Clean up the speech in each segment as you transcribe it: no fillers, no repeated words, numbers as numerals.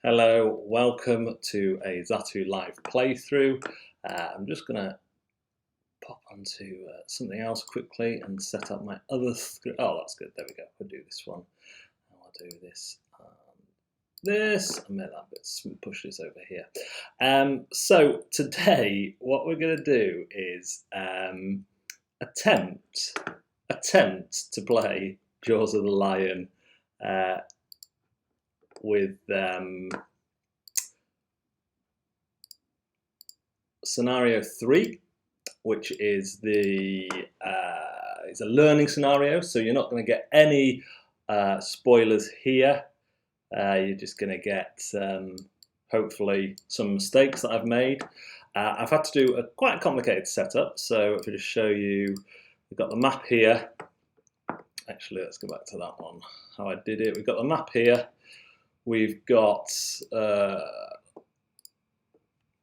Hello, welcome to a Zatu live playthrough. I'm just going to pop onto something else quickly and set up my other screen. Oh, that's good. There we go. We'll do this one. I'll do this and make that bit, push this over here. So today, what we're going to do is attempt to play Jaws of the Lion with scenario 3, which is it's a learning scenario, so you're not going to get any spoilers here. You're just going to get hopefully some mistakes that I've made. I've had to do quite a complicated setup, so if I just show you, we've got the map here. Actually, let's go back to that one, how I did it. We've got the map here. We've got,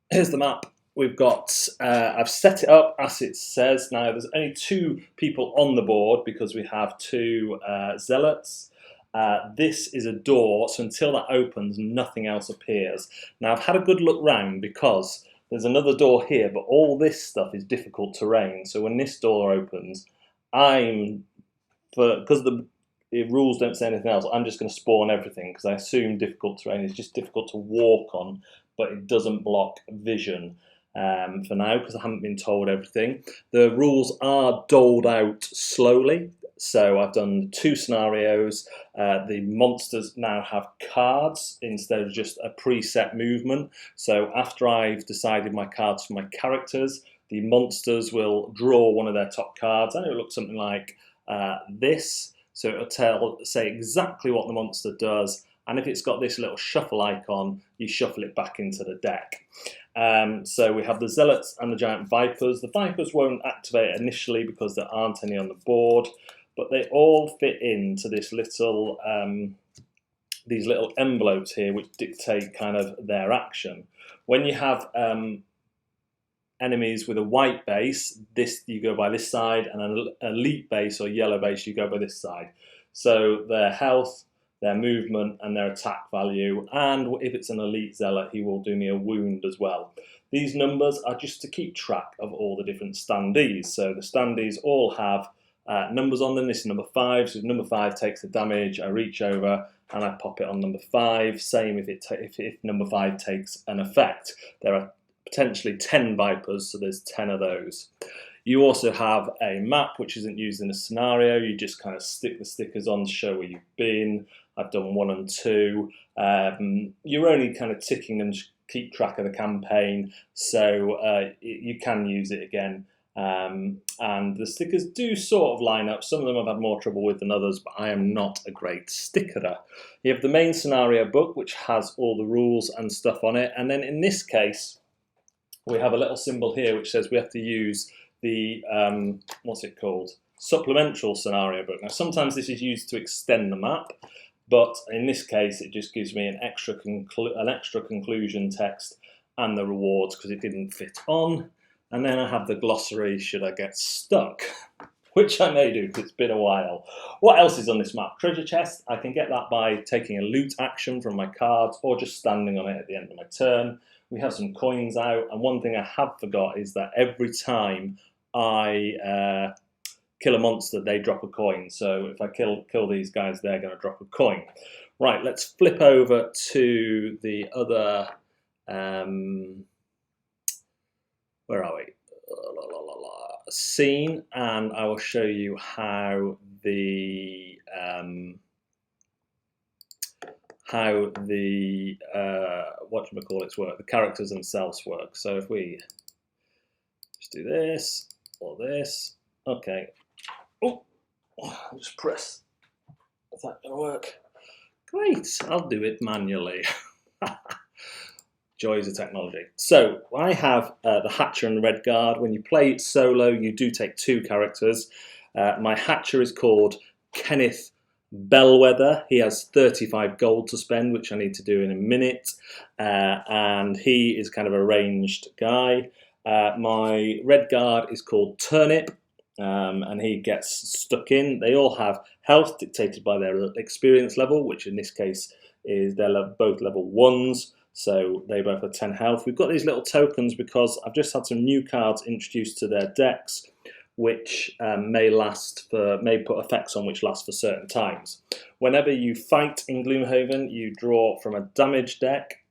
here's the map. We've got, I've set it up as it says. Now, there's only 2 people on the board because we have 2 zealots. This is a door, so until that opens, nothing else appears. Now, I've had a good look round because there's another door here, but all this stuff is difficult terrain. So when this door opens, because the rules don't say anything else, I'm just going to spawn everything because I assume difficult terrain is just difficult to walk on, but it doesn't block vision for now because I haven't been told everything. The rules are doled out slowly, so I've done 2 scenarios. The monsters now have cards instead of just a preset movement. So after I've decided my cards for my characters, the monsters will draw one of their top cards, and it will look something like this. So it'll say exactly what the monster does, and if it's got this little shuffle icon, you shuffle it back into the deck. So we have the Zealots and the Giant Vipers. The Vipers won't activate initially because there aren't any on the board, but they all fit into this little, these little envelopes here which dictate kind of their action. When you have enemies with a white base, you go by this side, and an elite base or yellow base, you go by this side. So their health, their movement, and their attack value, and if it's an elite zealot, he will do me a wound as well. These numbers are just to keep track of all the different standees. So the standees all have numbers on them. This is number 5, so if number 5 takes the damage, I reach over and I pop it on number 5. Same if number 5 takes an effect. There are potentially 10 Vipers, so there's 10 of those. You also have a map which isn't used in a scenario. You just kind of stick the stickers on to show where you've been. I've done 1 and 2. You're only kind of ticking them to keep track of the campaign, so you can use it again. And the stickers do sort of line up. Some of them I've had more trouble with than others, but I am not a great stickerer. You have the main scenario book, which has all the rules and stuff on it, and then in this case, we have a little symbol here which says we have to use the, what's it called? Supplemental scenario book. Now, sometimes this is used to extend the map, but in this case, it just gives me an extra conclusion text and the rewards because it didn't fit on. And then I have the glossary should I get stuck, which I may do because it's been a while. What else is on this map? Treasure chest. I can get that by taking a loot action from my cards or just standing on it at the end of my turn. We have some coins out, and one thing I have forgot is that every time I kill a monster, they drop a coin. So if I kill these guys, they're going to drop a coin. Right, let's flip over to the other, where are we? Scene, and I will show you how the whatchamacallits work, the characters themselves work. So if we just do this or this, okay. Oh, I'll just press. Is that going to work? Great, I'll do it manually. Joys of technology. So I have the Hatcher and the Redguard. When you play solo, you do take 2 characters. My Hatcher is called Kenneth Bellwether. He has 35 gold to spend, which I need to do in a minute, and he is kind of a ranged guy. My Redguard is called Turnip, and he gets stuck in. They all have health dictated by their experience level, which in this case is they're both level 1s, so they both have 10 health. We've got these little tokens because I've just had some new cards introduced to their decks, which may put effects on which last for certain times. Whenever you fight in Gloomhaven, you draw from a damage deck.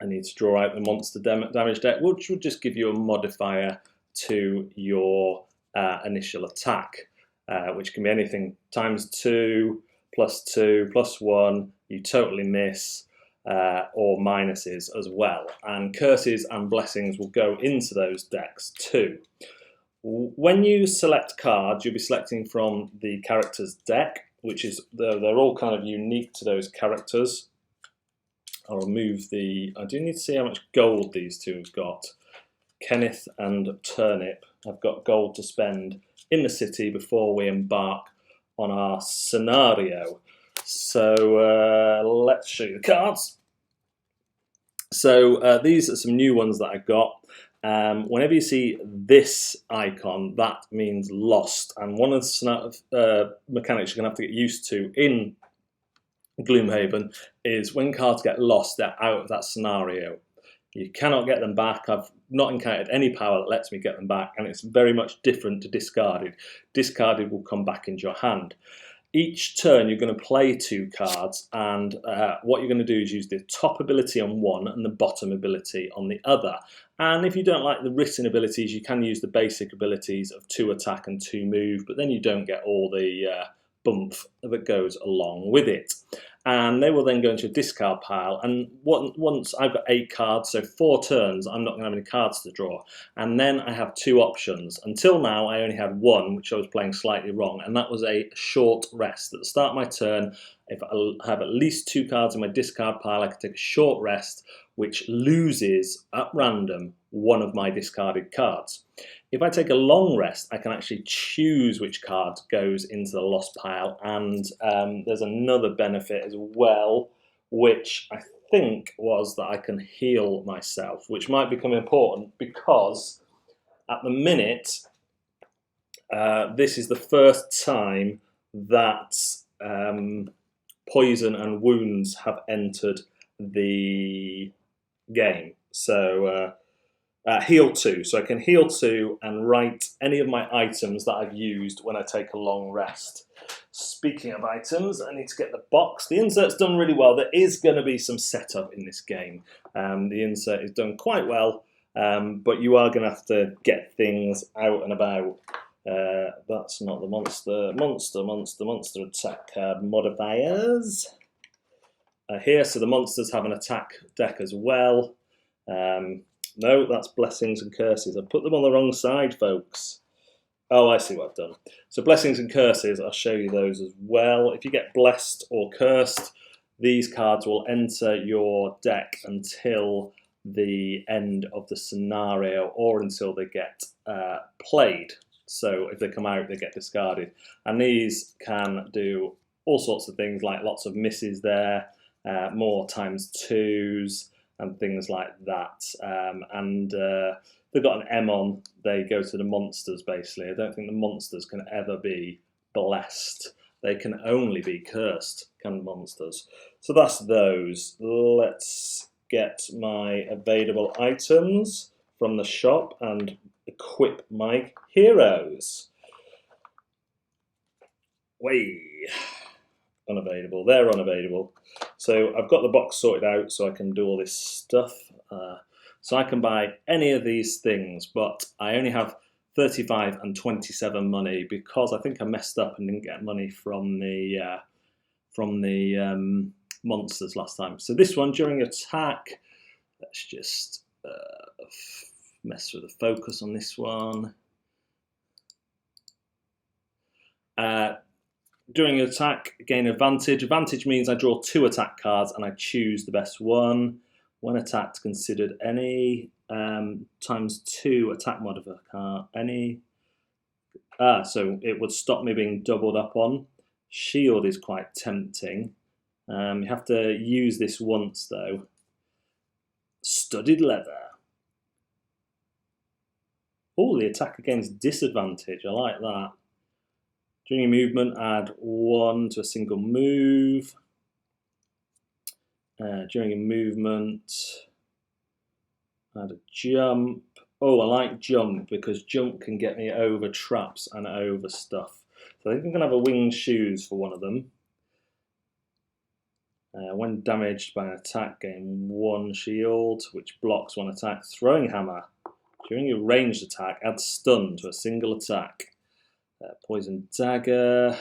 I need to draw out the monster damage deck, which will just give you a modifier to your initial attack, which can be anything ×2, +2, +1, you totally miss, or minuses as well. And curses and blessings will go into those decks too. When you select cards, you'll be selecting from the character's deck, which is, they're all kind of unique to those characters. I'll remove I do need to see how much gold these two have got. Kenneth and Turnip have got gold to spend in the city before we embark on our scenario. So let's show you the cards. So these are some new ones that I got. Whenever you see this icon, that means lost. And one of the mechanics you're going to have to get used to in Gloomhaven is when cards get lost, they're out of that scenario. You cannot get them back. I've not encountered any power that lets me get them back, and it's very much different to discarded. Discarded will come back into your hand. Each turn you're going to play 2 cards, and what you're going to do is use the top ability on one and the bottom ability on the other. And if you don't like the written abilities, you can use the basic abilities of 2 attack and 2 move, but then you don't get all the bump that goes along with it. And they will then go into a discard pile, and once I've got 8 cards, so 4 turns, I'm not going to have any cards to draw. And then I have 2 options. Until now, I only had 1, which I was playing slightly wrong, and that was a short rest. At the start of my turn, if I have at least 2 cards in my discard pile, I can take a short rest, which loses, at random, one of my discarded cards. If I take a long rest, I can actually choose which card goes into the lost pile, and there's another benefit as well, which I think was that I can heal myself, which might become important because at the minute, this is the first time that poison and wounds have entered the game. So heal 2, so I can heal 2 and write any of my items that I've used when I take a long rest. Speaking of items, I need to get the box. The insert's done really well. There is going to be some setup in this game. The insert is done quite well, but you are going to have to get things out and about. That's not the monster attack card modifiers. Here, so the monsters have an attack deck as well. No, that's blessings and curses. I've put them on the wrong side, folks. Oh, I see what I've done. So blessings and curses, I'll show you those as well. If you get blessed or cursed, these cards will enter your deck until the end of the scenario or until they get played. So if they come out, they get discarded. And these can do all sorts of things, like lots of misses there, more ×2s, and things like that. They've got an M on, they go to the monsters, basically. I don't think the monsters can ever be blessed. They can only be cursed, can monsters. So that's those. Let's get my available items from the shop and equip my heroes. Way unavailable. They're unavailable. So I've got the box sorted out so I can do all this stuff. So I can buy any of these things, but I only have 35 and 27 money because I think I messed up and didn't get money from the monsters last time. So this one, during attack, let's just mess with the focus on this one. During attack, gain advantage. Advantage means I draw 2 attack cards and I choose the best one. When attacked, considered any ×2 attack modifier card. Any. So it would stop me being doubled up on. Shield is quite tempting. You have to use this once though. Studded leather. Oh, the attack against disadvantage. I like that. During your movement, add 1 to a single move. During a movement, add a jump. Oh, I like jump because jump can get me over traps and over stuff. So I think I'm going to have a winged shoes for one of them. When damaged by an attack, gain 1 shield, which blocks 1 attack. Throwing hammer. During your ranged attack, add stun to a single attack. Poison dagger.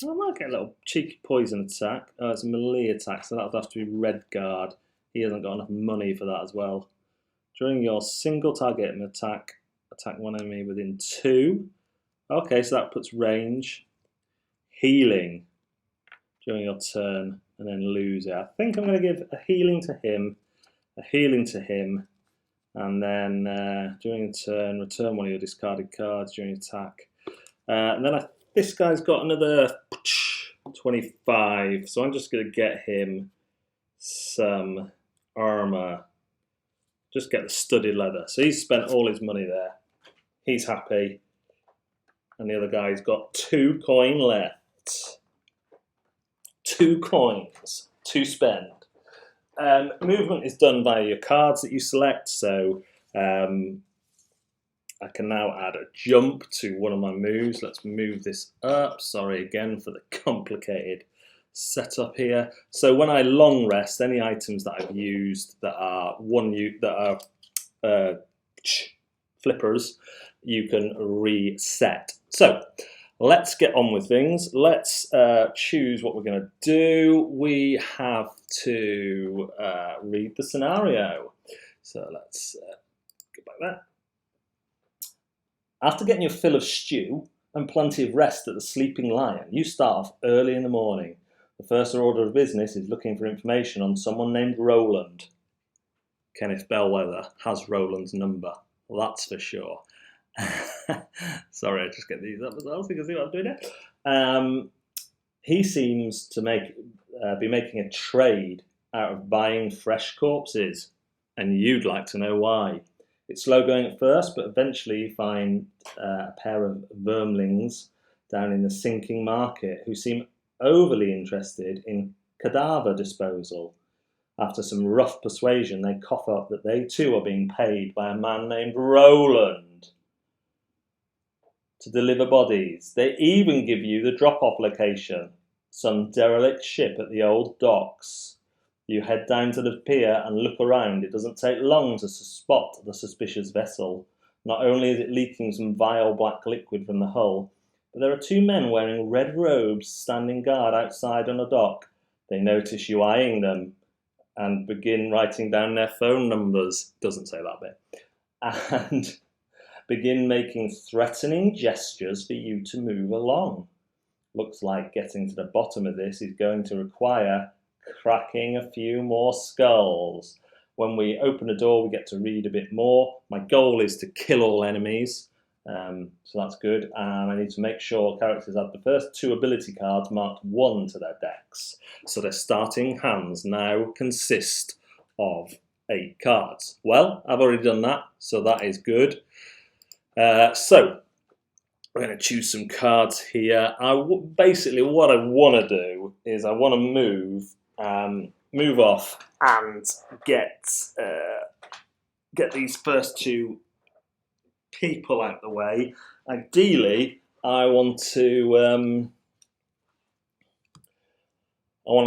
I might get a little cheeky poison attack. Oh, it's a melee attack, so that'll have to be Redguard. He hasn't got enough money for that as well. During your single target attack, attack one enemy within 2. Okay, so that puts range. Healing during your turn, and then lose it. I think I'm going to give a healing to him, a healing to him, and then during a turn, return one of your discarded cards during attack. And then this guy's got another 25, so I'm just going to get him some armor. Just get the studded leather. So he's spent all his money there. He's happy. And the other guy's got 2 coin left. 2 coins to spend. Movement is done via your cards that you select. So I can now add a jump to one of my moves. Let's move this up. Sorry again for the complicated setup here. So when I long rest, any items that I've used that are flippers, you can reset. So let's get on with things. Let's choose what we're going to do. We have to read the scenario. So let's go back there. After getting your fill of stew and plenty of rest at the Sleeping Lion, you start off early in the morning. The first order of business is looking for information on someone named Roland. Kenneth Bellwether has Roland's number, that's for sure. Sorry, I just get these up as well so you can see what I'm doing here. He seems to be making a trade out of buying fresh corpses, and you'd like to know why. It's slow going at first, but eventually you find a pair of vermlings down in the sinking market who seem overly interested in cadaver disposal. After some rough persuasion, they cough up that they too are being paid by a man named Roland to deliver bodies. They even give you the drop-off location, some derelict ship at the old docks. You head down to the pier and look around. It doesn't take long to spot the suspicious vessel. Not only is it leaking some vile black liquid from the hull, but there are 2 men wearing red robes standing guard outside on a dock. They notice you eyeing them and begin writing down their phone numbers. Doesn't say that bit. And begin making threatening gestures for you to move along. Looks like getting to the bottom of this is going to require cracking a few more skulls. When we open the door, we get to read a bit more. My goal is to kill all enemies, so that's good. And I need to make sure characters have the first 2 ability cards marked 1 to their decks. So their starting hands now consist of 8 cards. Well, I've already done that, so that is good. So we're going to choose some cards here. Basically, what I want to do is I want to move off and get these first 2 people out the way. Ideally, I want to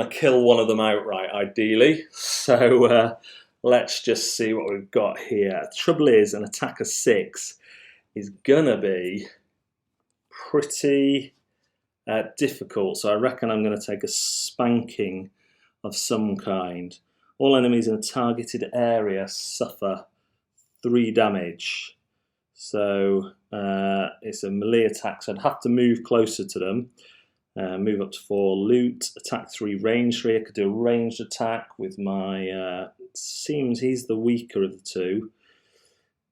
kill one of them outright. Ideally, so let's just see what we've got here. The trouble is, an attack of 6 is gonna be pretty difficult. So I reckon I'm going to take a spanking of some kind. All enemies in a targeted area suffer 3 damage. So it's a melee attack, so I'd have to move closer to them. Move up to 4 loot, attack 3, range 3. I could do a ranged attack with my, seems he's the weaker of the 2.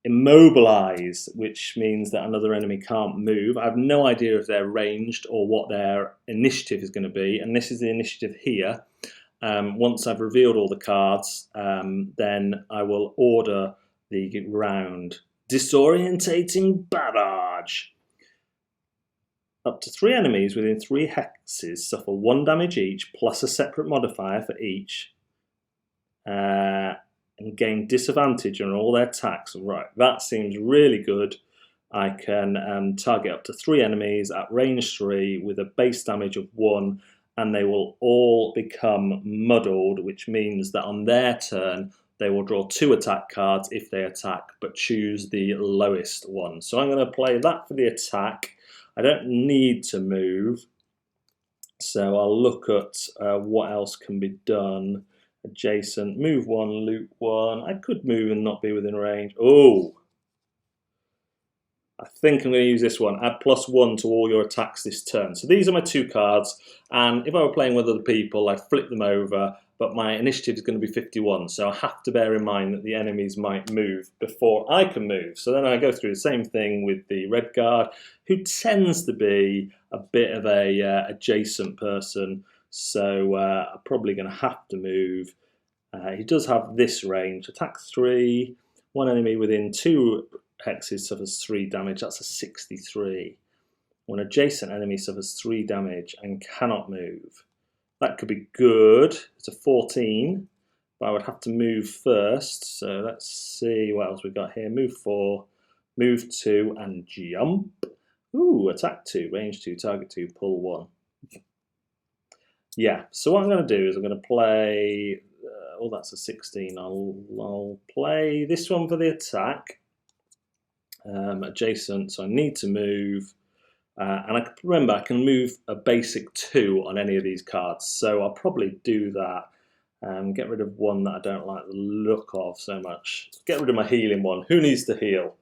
Immobilize, which means that another enemy can't move. I have no idea if they're ranged or what their initiative is going to be, and this is the initiative here. Once I've revealed all the cards, then I will order the round. Disorientating Barrage. Up to 3 enemies within 3 hexes suffer 1 damage each, plus a separate modifier for each and gain disadvantage on all their attacks. Right, that seems really good. I can target up to 3 enemies at range 3 with a base damage of 1, and they will all become muddled, which means that on their turn they will draw 2 attack cards if they attack, but choose the lowest one. So I'm going to play that for the attack. I don't need to move, so I'll look at what else can be done. Adjacent, move 1, loot 1. I could move and not be within range. Oh! I think I'm going to use this one. Add +1 to all your attacks this turn. So these are my 2 cards, and if I were playing with other people, I'd flip them over, but my initiative is going to be 51, so I have to bear in mind that the enemies might move before I can move. So then I go through the same thing with the Redguard, who tends to be a bit of a adjacent person, so I'm probably going to have to move. He does have this range. Attack 3, 1 enemy within 2 hexes suffers 3 damage. That's a 63. When adjacent enemy suffers 3 damage and cannot move. That could be good. It's a 14, but I would have to move first. So let's see what else we got here. Move 4, move 2, and jump. Ooh, attack 2, range 2, target 2, pull 1. Yeah, so what I'm going to do is I'm going to play... oh, that's a 16. I'll play this one for the attack. Adjacent, so I need to move, and I remember I can move a basic 2 on any of these cards, so I'll probably do that. Get rid of one that I don't like the look of so much. Get rid of my healing one. Who needs to heal?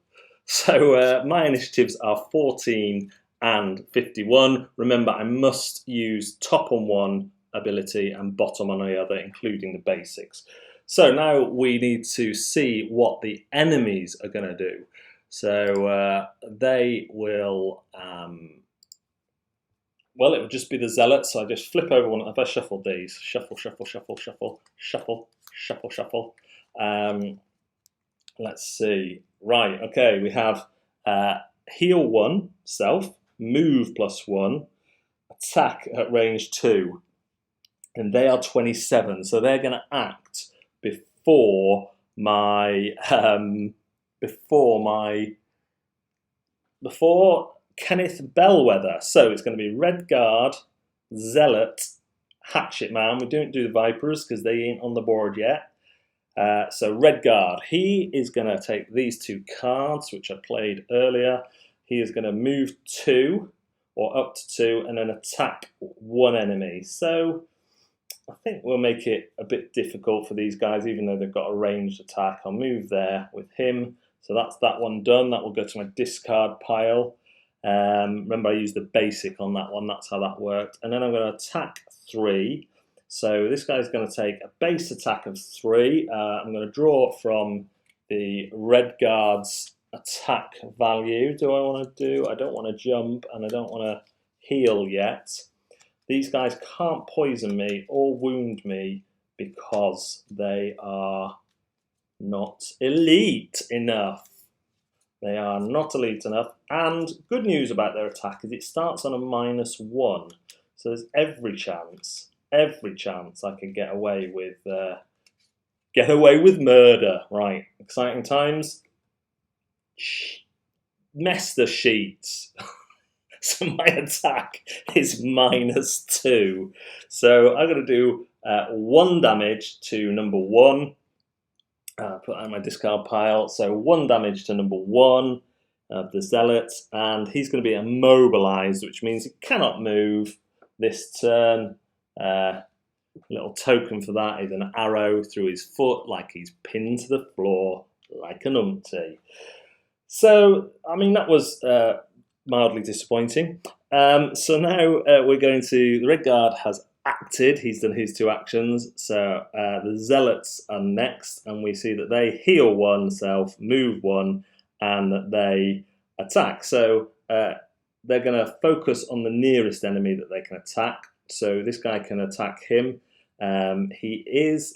So my initiatives are 14 and 51. Remember, I must use top on one ability and bottom on the other, including the basics. So now we need to see what the enemies are going to do. So they will, well, it would just be the Zealots. So I just flip over one. If I shuffle these, shuffle, shuffle, shuffle, shuffle, shuffle, shuffle, shuffle. Let's see. Right, okay, we have heal 1, self, move +1, attack at range 2. And they are 27. So they're going to act before my... before Kenneth Bellwether. So it's going to be Redguard, Zealot, Hatchet Man. We don't do the Vipers because they ain't on the board yet. So Redguard, he is going to take these 2 cards, which I played earlier. He is going to move 2, or up to 2, and then attack 1 enemy. So I think we'll make it a bit difficult for these guys, even though they've got a ranged attack. I'll move there with him. So that's that one done. That will go to my discard pile. Remember, I used the basic on that one. That's how that worked. And then I'm going to attack 3. So this guy's going to take a base attack of 3. I'm going to draw from the Redguard's attack value. Do I want to do? I don't want to jump, and I don't want to heal yet. These guys can't poison me or wound me because they are not elite enough. They are not elite enough. And good news about their attack is it starts on a -1. So there's every chance I can get away with murder. Right, exciting times. Mess the sheets. So my attack is -2. So I'm going to do 1 damage to number 1. Put that in my discard pile. So 1 damage to number 1 of the Zealot, and he's going to be immobilized, which means he cannot move this turn. Little token for that is an arrow through his foot, like he's pinned to the floor, like an umpty. So, I mean, that was mildly disappointing. So now we're going to... The Redguard has acted. He's done his 2 actions. So the Zealots are next, and we see that they heal 1 self, move 1, and that they attack. So they're going to focus on the nearest enemy that they can attack. So this guy can attack him. It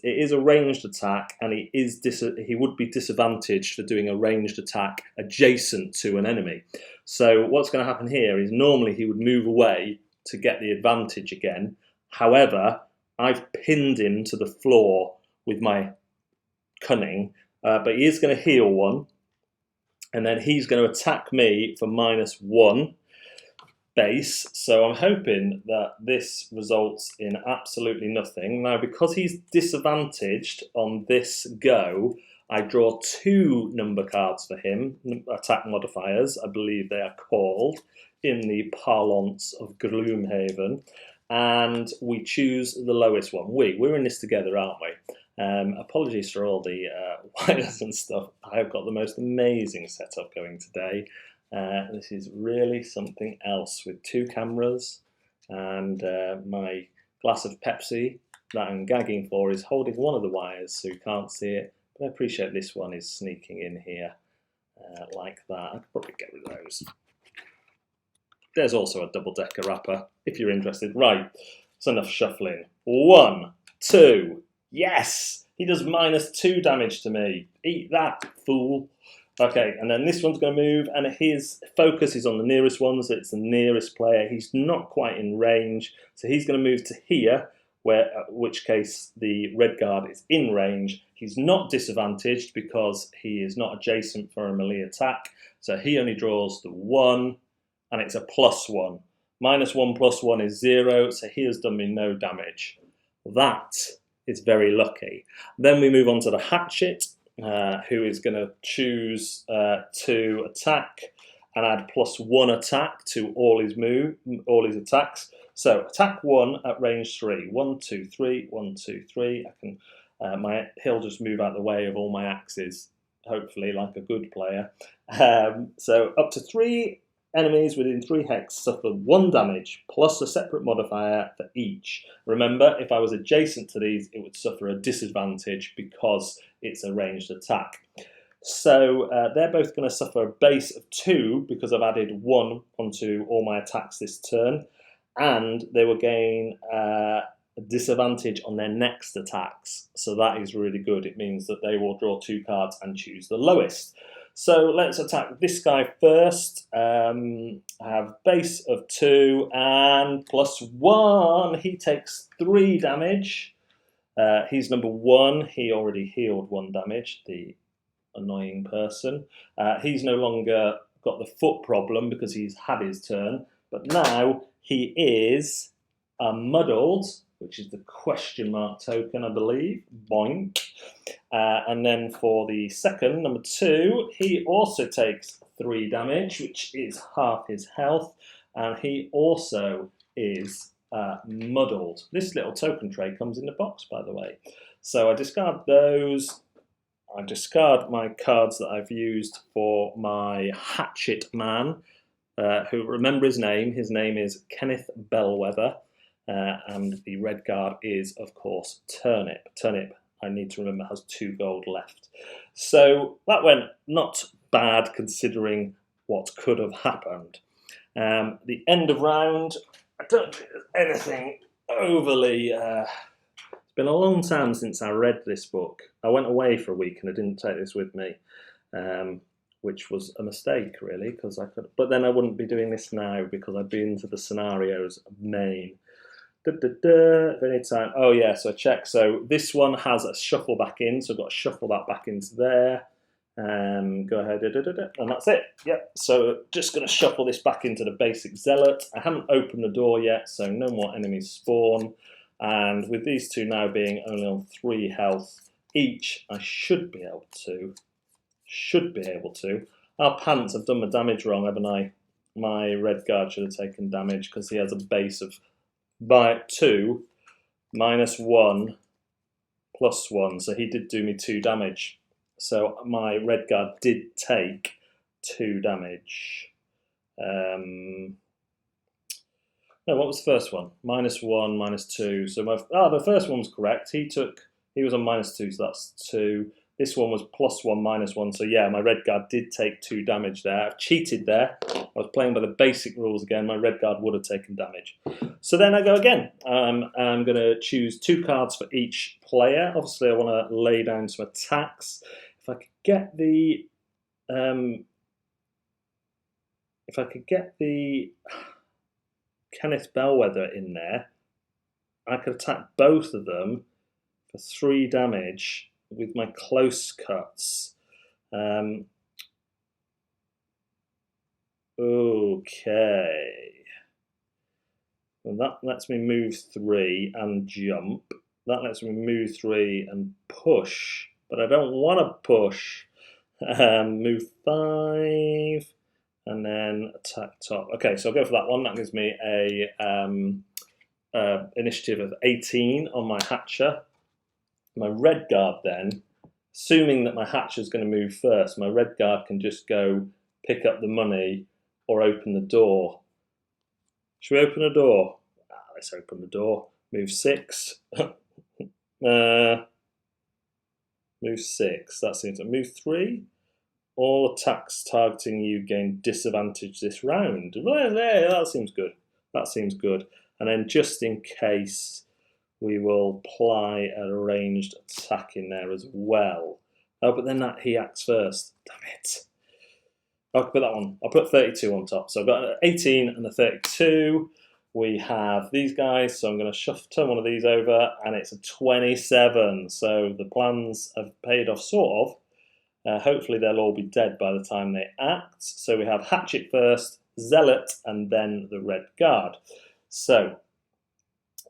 is a ranged attack, and he would be disadvantaged for doing a ranged attack adjacent to an enemy. So what's going to happen here is normally he would move away to get the advantage again. However, I've pinned him to the floor with my cunning, but he is going to heal 1, and then he's going to attack me for -1 base. So I'm hoping that this results in absolutely nothing. Now, because he's disadvantaged on this go, I draw 2 number cards for him, attack modifiers, I believe they are called, in the parlance of Gloomhaven, and we choose the lowest one. We're in this together, aren't we? Apologies for all the wires and stuff. I've got the most amazing setup going today. This is really something else, with 2 cameras, and my glass of Pepsi that I'm gagging for is holding one of the wires, so you can't see it. But I appreciate this one is sneaking in here like that. I could probably get rid of those. There's also a double-decker wrapper, if you're interested. Right, it's enough shuffling. 1, 2, yes! He does -2 damage to me. Eat that, fool. Okay, and then this one's going to move, and his focus is on the nearest one, so it's the nearest player. He's not quite in range, so he's going to move to here, where, which case the Redguard is in range. He's not disadvantaged because he is not adjacent for a melee attack, so he only draws the 1, and it's a +1. -1 + 1 is 0, so he has done me no damage. That is very lucky. Then we move on to the Hatchet, who is going to choose to attack and add +1 attack to all his attacks. So attack 1 at range 3. 1, 2, 3. 1, 2, 3. I can. He'll just move out the way of all my axes, hopefully, like a good player. So up to 3 enemies within 3 hex suffer 1 damage plus a separate modifier for each. Remember, if I was adjacent to these, it would suffer a disadvantage because it's a ranged attack. So they're both going to suffer a base of 2 because I've added 1 onto all my attacks this turn, and they will gain a disadvantage on their next attacks. So that is really good. It means that they will draw 2 cards and choose the lowest. So let's attack this guy first. I have base of 2 and +1. He takes 3 damage. He's number 1. He already healed 1 damage, the annoying person. He's no longer got the foot problem because he's had his turn. But now he is muddled, which is the question mark token, I believe. Boink. And then for the second, number 2, he also takes 3 damage, which is half his health, and he also is muddled. This little token tray comes in the box, by the way. So I discard those. I discard my cards that I've used for my Hatchet man, who, remember his name. His name is Kenneth Bellwether, and the Redguard is, of course, Turnip. Turnip, I need to remember, has 2 gold left. So that went not bad considering what could have happened. The end of round, I don't think there's anything overly... it's been a long time since I read this book. I went away for a week and I didn't take this with me, which was a mistake, really, because I could. But then I wouldn't be doing this now because I'd be into the scenarios main. Anytime. Oh yeah, so check. So this one has a shuffle back in, so I've got to shuffle that back into there. Go ahead, and that's it. Yep. So just going to shuffle this back into the basic Zealot. I haven't opened the door yet, so no more enemies spawn. And with these two now being only on 3 health each, I should be able to. Our pants, I've done my damage wrong, haven't I? My Redguard should have taken damage because he has a base of 2, -1, +1. So he did do me 2 damage. So my Redguard did take 2 damage. No, what was the first one? -1, -2. So the first one was correct. He was on -2, so that's 2. This one was +1, -1. So yeah, my Redguard did take 2 damage there. I've cheated there. I was playing by the basic rules again. My Redguard would have taken damage. So then I go again. I'm going to choose 2 cards for each player. Obviously, I want to lay down some attacks. If I could get the Kenneth Bellwether in there, I could attack both of them for 3 damage with my close cuts. Okay. Well, that lets me move 3 and jump. That lets me move 3 and push, but I don't want to push. Move 5 and then attack top. Okay, so I'll go for that one. That gives me a initiative of 18 on my Hatcher. My Redguard then, assuming that my Hatcher is going to move first, my Redguard can just go pick up the money or open the door. Should we open a door? Let's open the door. Move 6. Move 6. That seems to move 3. All attacks targeting you gain disadvantage this round. That seems good. That seems good. And then just in case, we will apply a ranged attack in there as well. Oh, but then he acts first. Damn it. I'll put that one. I'll put 32 on top. So I've got an 18 and a 32. We have these guys, so I'm going to turn one of these over, and it's a 27. So the plans have paid off, sort of. Hopefully they'll all be dead by the time they act. So we have Hatchet first, Zealot, and then the Redguard. So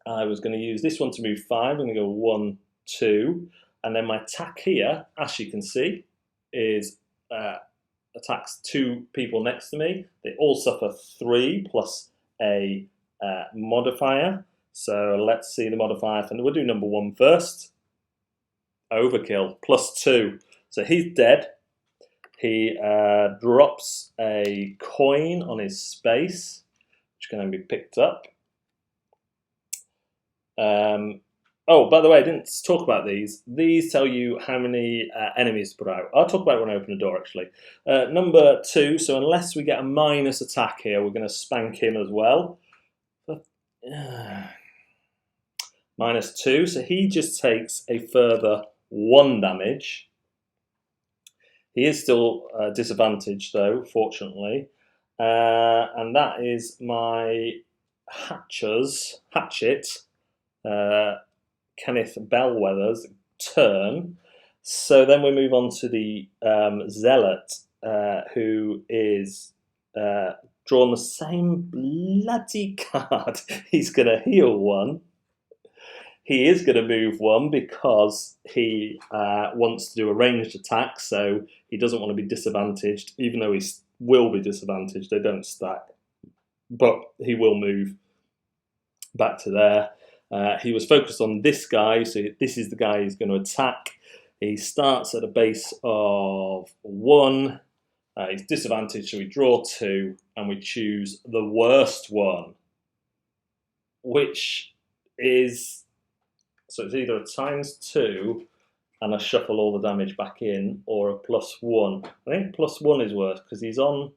I was going to use this one to move 5. I'm going to go 1, 2, and then my attack here, as you can see, is attacks 2 people next to me. They all suffer 3 plus a modifier. So let's see the modifier. And we'll do number 1 first. Overkill, +2. So he's dead. He drops a coin on his space, which can then be picked up. Oh, by the way, I didn't talk about these. These tell you how many enemies to put out. I'll talk about it when I open the door, actually. Number 2, so unless we get a minus attack here, we're going to spank him as well. -2, so he just takes a further 1 damage. He is still disadvantaged, though, fortunately. And that is my Hatchet, Kenneth Bellwether's turn. So then we move on to the Zealot, who is drawn the same bloody card. He's going to heal 1. He is going to move 1 because he wants to do a ranged attack, so he doesn't want to be disadvantaged, even though he will be disadvantaged. They don't stack. But he will move back to there. He was focused on this guy, so this is the guy he's going to attack. He starts at a base of 1. He's disadvantaged, so we draw 2, and we choose the worst one, which is... So it's either a -2 and I shuffle all the damage back in, or a +1. I think +1 is worse because he's on...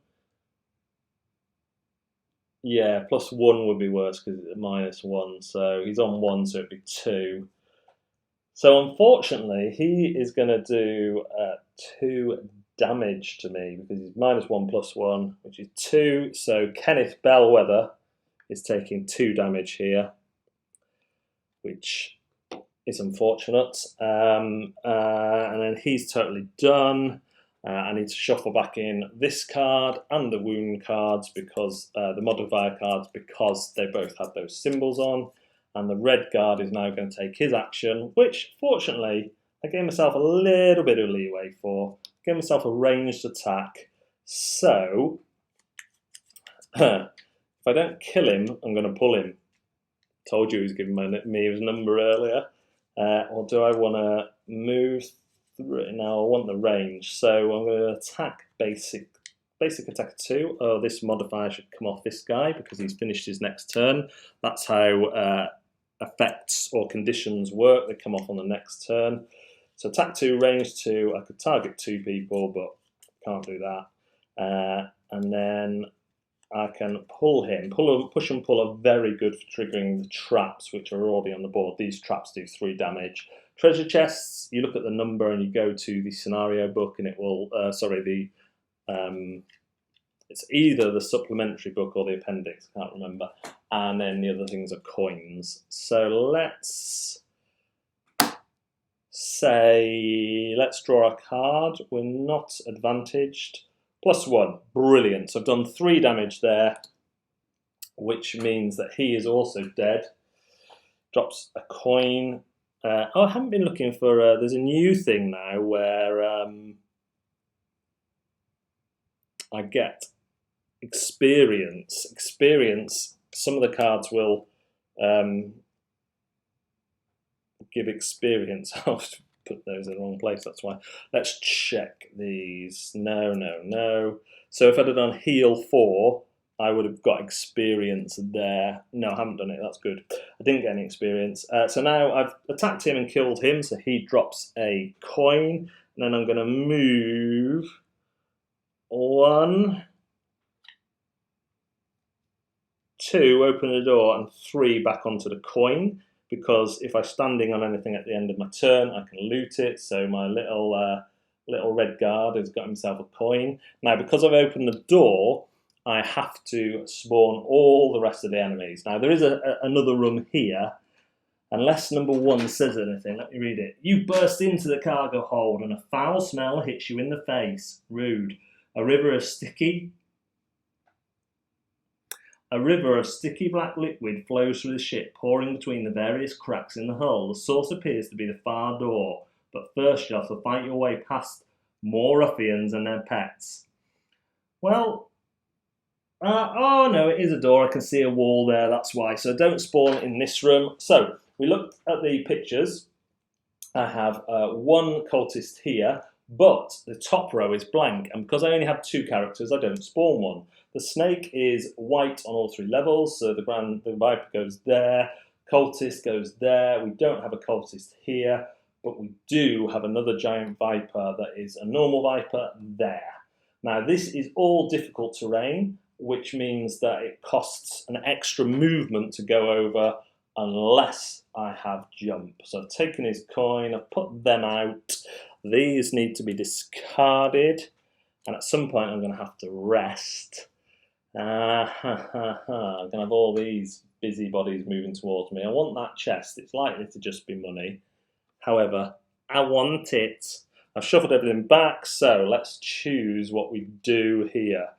Yeah, +1 would be worse because it's a -1. So he's on 1, so it'd be 2. So unfortunately, he is going to do 2 damage to me because he's -1 +1, which is 2. So Kenneth Bellwether is taking 2 damage here, which... It's unfortunate, and then he's totally done. I need to shuffle back in this card and the wound cards because the modifier cards, because they both have those symbols on, and the Redguard is now going to take his action, which fortunately I gave myself a little bit of leeway for. Gave myself a ranged attack, so if I don't kill him, I'm going to pull him. Told you he was giving me his number earlier. Or do I want to move through? Now I want the range, so I'm going to attack basic attack 2. Oh, this modifier should come off this guy because he's finished his next turn. That's how effects or conditions work. They come off on the next turn. So attack 2, range 2. I could target 2 people, but can't do that. And then I can push and pull are very good for triggering the traps, which are already on the board. These traps do 3 damage. Treasure chests, you look at the number and you go to the scenario book, and it will, it's either the supplementary book or the appendix, I can't remember. And then the other things are coins. So let's say, let's draw a card. We're not advantaged. +1, brilliant. So I've done 3 damage there, which means that he is also dead. Drops a coin. Oh, I haven't been looking for, there's a new thing now where I get experience. Some of the cards will give experience. I'll put those in the wrong place, that's why. Let's check these. No. So if I'd have done heal 4, I would have got experience there. No, I haven't done it, that's good. I didn't get any experience. So now I've attacked him and killed him, so he drops a coin. And then I'm going to move 1, 2, open the door, and 3 back onto the coin. Because if I'm standing on anything at the end of my turn, I can loot it. So my little Redguard has got himself a coin. Now, because I've opened the door, I have to spawn all the rest of the enemies. Now, there is another room here. Unless number 1 says anything, let me read it. You burst into the cargo hold and a foul smell hits you in the face. Rude. A river of sticky black liquid flows through the ship, pouring between the various cracks in the hull. The source appears to be the far door, but first you have to fight your way past more ruffians and their pets. Well, oh no, it is a door. I can see a wall there, that's why. So don't spawn in this room. So we looked at the pictures. I have 1 cultist here, but the top row is blank. And because I only have 2 characters, I don't spawn one. The snake is white on all 3 levels, so the viper goes there, cultist goes there. We don't have a cultist here, but we do have another giant viper that is a normal viper there. Now this is all difficult terrain, which means that it costs an extra movement to go over unless I have jump. So I've taken his coin, I've put them out. These need to be discarded, and at some point I'm going to have to rest. I'm going to have all these busybodies moving towards me. I want that chest. It's likely to just be money. However, I want it. I've shuffled everything back, so let's choose what we do here.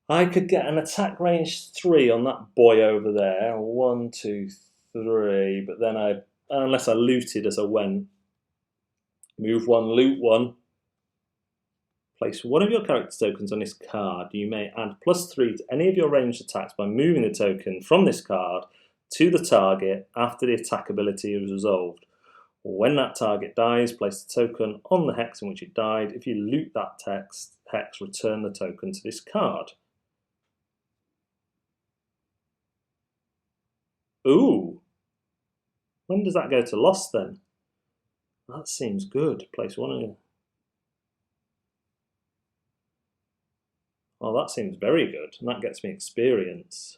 I could get an attack range 3 on that boy over there. 1, 2, 3. But then unless I looted as I went. Move 1, loot 1. Place 1 of your character tokens on this card. You may add +3 to any of your ranged attacks by moving the token from this card to the target after the attack ability is resolved. When that target dies, place the token on the hex in which it died. If you loot that hex, return the token to this card. Ooh. When does that go to loss then? That seems good. Place 1 in. Oh, that seems very good, and that gets me experience.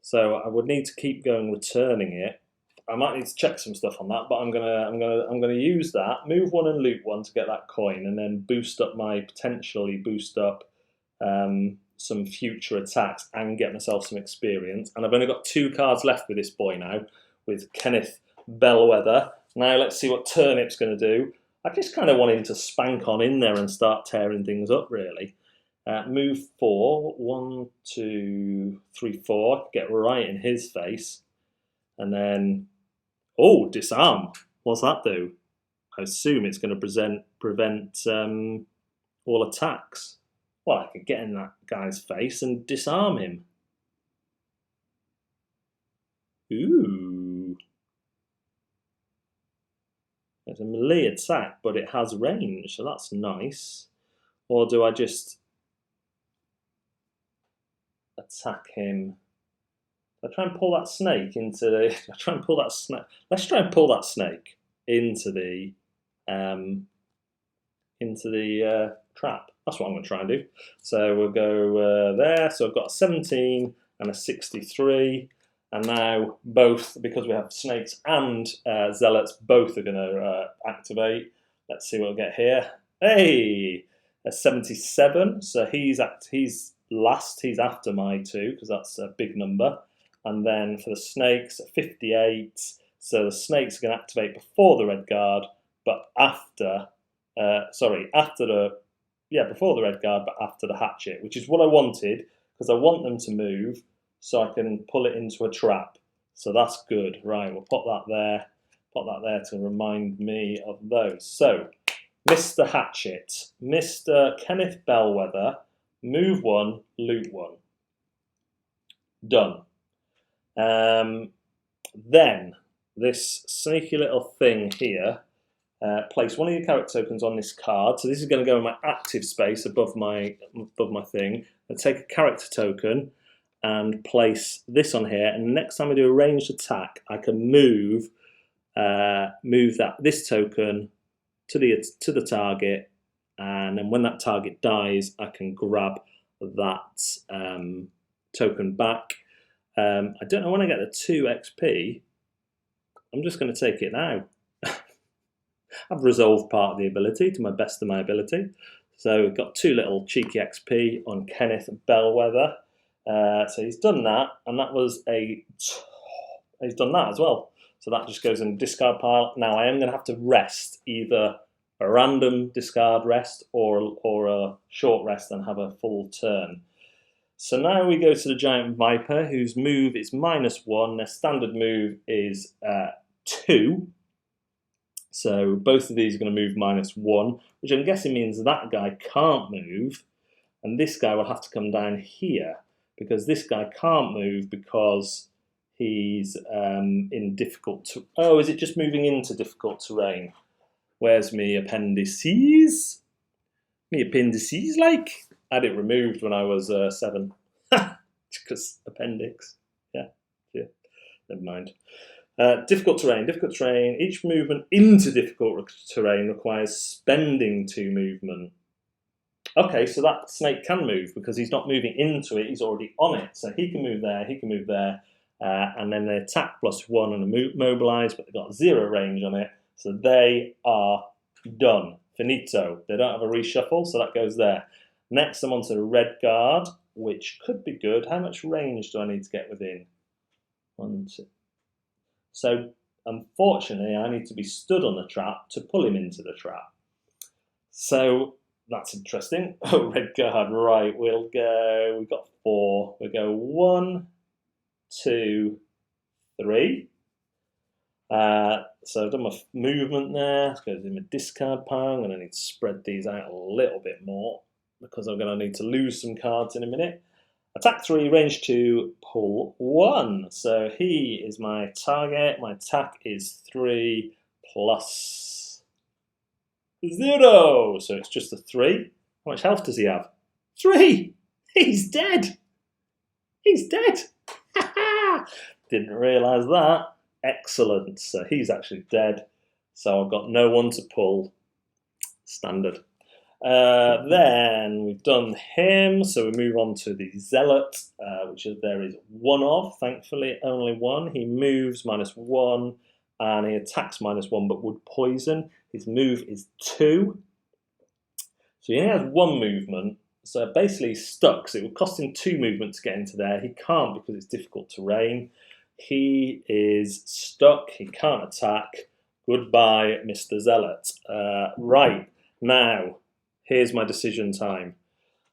So I would need to keep going returning it. I might need to check some stuff on that, but I'm gonna use that. Move 1 and loot 1 to get that coin, and then potentially boost up some future attacks and get myself some experience. And I've only got 2 cards left with this boy now, with Kenneth Bellwether. Now let's see what Turnip's going to do. I just kind of want him to spank on in there and start tearing things up, really. Move 4, 1, 2, 3, 4. I could get right in his face. And then, oh, disarm. What's that do? I assume it's going to prevent all attacks. Well, I could get in that guy's face and disarm him. Ooh. It's a melee attack, but it has range, so that's nice. Or do I just attack him? I try and pull that snake into the. Let's try and pull that snake into the trap. That's what I'm going to try and do. So we'll go there. So I've got a 17 and a 63. And now both, because we have snakes and zealots, both are going to activate. Let's see what we'll get here. Hey, a 77. So he's last. He's after my 2 because that's a big number. And then for the snakes, 58. So the snakes are going to activate before the Redguard, but after, before the Redguard, but after the Hatchet, which is what I wanted, because I want them to move so I can pull it into a trap. So that's good. Right, we'll put that there to remind me of those. So, Mr. Hatchet, Mr. Kenneth Bellwether, move 1, loot 1. Done. Then, this sneaky little thing here, place one of your character tokens on this card. So this is going to go in my active space above my thing. And take a character token and place this on here. And next time I do a ranged attack, I can move this token to the target, and then when that target dies, I can grab that token back. I don't know when I get the 2 XP. I'm just going to take it now. I've resolved part of the ability to my best of my ability. So we've got 2 little cheeky XP on Kenneth Bellwether. So he's done that, and that was he's done that as well. So that just goes in the discard pile. Now I am going to have to rest, either a random discard rest or a short rest and have a full turn. So now we go to the Giant Viper, whose move is -1. Their standard move is 2. So both of these are going to move -1, which I'm guessing means that guy can't move, and this guy will have to come down here, because this guy can't move because he's in difficult. Oh, is it just moving into difficult terrain? Where's me appendices? Me appendices, like? I had it removed when I was 7. Because appendix. Yeah. Never mind. Difficult terrain. Each movement into difficult terrain requires spending 2 movement. Okay, so that snake can move because he's not moving into it, he's already on it. So he can move there, and then they attack +1 and mobilise, but they've got 0 range on it. So they are done. Finito. They don't have a reshuffle, so that goes there. Next, I'm on to the Redguard, which could be good. How much range do I need to get within? 1, 2. So, unfortunately, I need to be stood on the trap to pull him into the trap. So, that's interesting. Oh, Redguard, right, we've got 4. We'll go 1, 2, 3. So I've done my movement there. Let's go to my discard pile. I'm going to need to spread these out a little bit more because I'm going to need to lose some cards in a minute. Attack 3, range 2, pull 1. So he is my target. My attack is 3 plus 0. So it's just a 3. How much health does he have? 3! He's dead! He's dead! Didn't realise that. Excellent. So he's actually dead. So I've got no one to pull. Standard. Then we've done him. So we move on to the Zealot, which there is 1 of. Thankfully, only 1. He moves -1 and he attacks -1 but would poison. His move is 2. So he only has 1 movement. So basically he's stuck. So it would cost him 2 movement to get into there. He can't because it's difficult terrain. He is stuck. He can't attack. Goodbye, Mr. Zealot. Right, now, here's my decision time.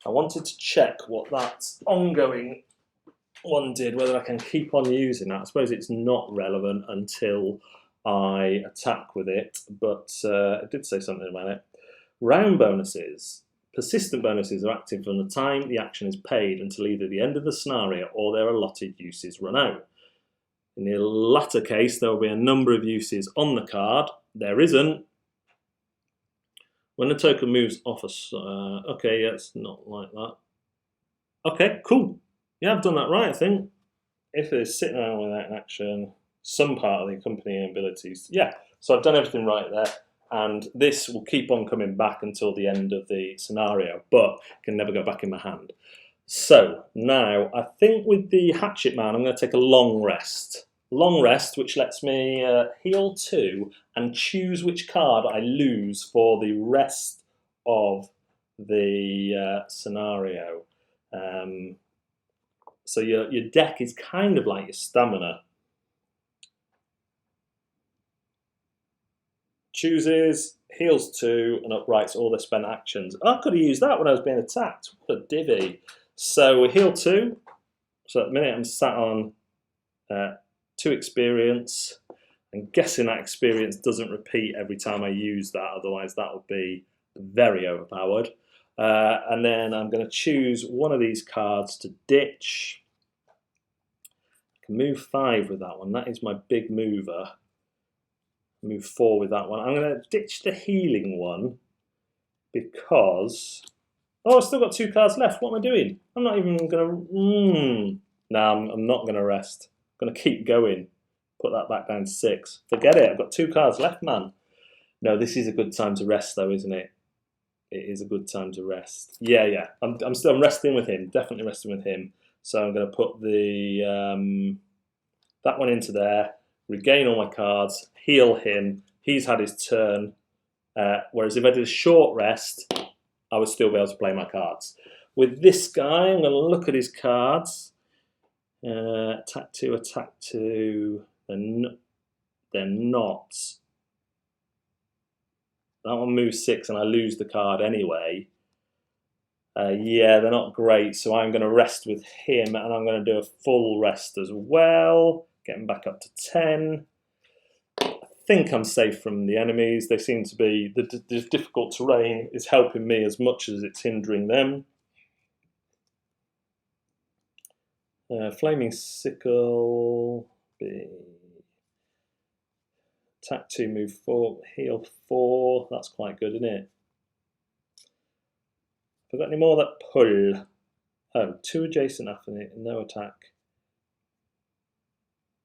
I wanted to check what that ongoing one did, whether I can keep on using that. I suppose it's not relevant until I attack with it, but it did say something about it. Round bonuses. Persistent bonuses are active from the time the action is paid until either the end of the scenario or their allotted uses run out. In the latter case, there will be a number of uses on the card. There isn't. When the token moves off okay, yeah, it's not like that. Okay, cool. Yeah, I've done that right, I think. If it's sitting around without an action, some part of the accompanying abilities. Yeah, so I've done everything right there. And this will keep on coming back until the end of the scenario, but can never go back in my hand. So now I think with the Hatchet Man, I'm going to take a long rest. Long rest, which lets me heal 2 and choose which card I lose for the rest of the scenario. So your deck is kind of like your stamina. chooses, heals 2, and uprights all their spent actions. I could have used that when I was being attacked. What a divvy. So we heal 2. So at the minute I'm sat on 2 experience. I'm guessing that experience doesn't repeat every time I use that, otherwise that would be very overpowered. And then I'm going to choose one of these cards to ditch. I can move 5 with that one. That is my big mover. Move 4 with that one. I'm going to ditch the healing one because... Oh, I've still got 2 cards left. What am I doing? I'm not even going to... No, I'm not going to rest. I'm going to keep going. Put that back down to 6. Forget it. I've got 2 cards left, man. No, this is a good time to rest, though, isn't it? It is a good time to rest. Yeah. I'm still resting with him. Definitely resting with him. So I'm going to put the that one into there. Regain all my cards. Heal him. He's had his turn. Whereas if I did a short rest, I would still be able to play my cards. With this guy, I'm going to look at his cards. Attack 2, attack 2. They're not. That one moves 6 and I lose the card anyway. Yeah, they're not great, so I'm going to rest with him and I'm going to do a full rest as well. Getting back up to 10. I think I'm safe from the enemies. They seem to be... The difficult terrain is helping me as much as it's hindering them. Flaming Sickle. Attack 2, move 4, heal 4. That's quite good, isn't it? Have I got any more that pull? Oh, 2 adjacent after it, no attack.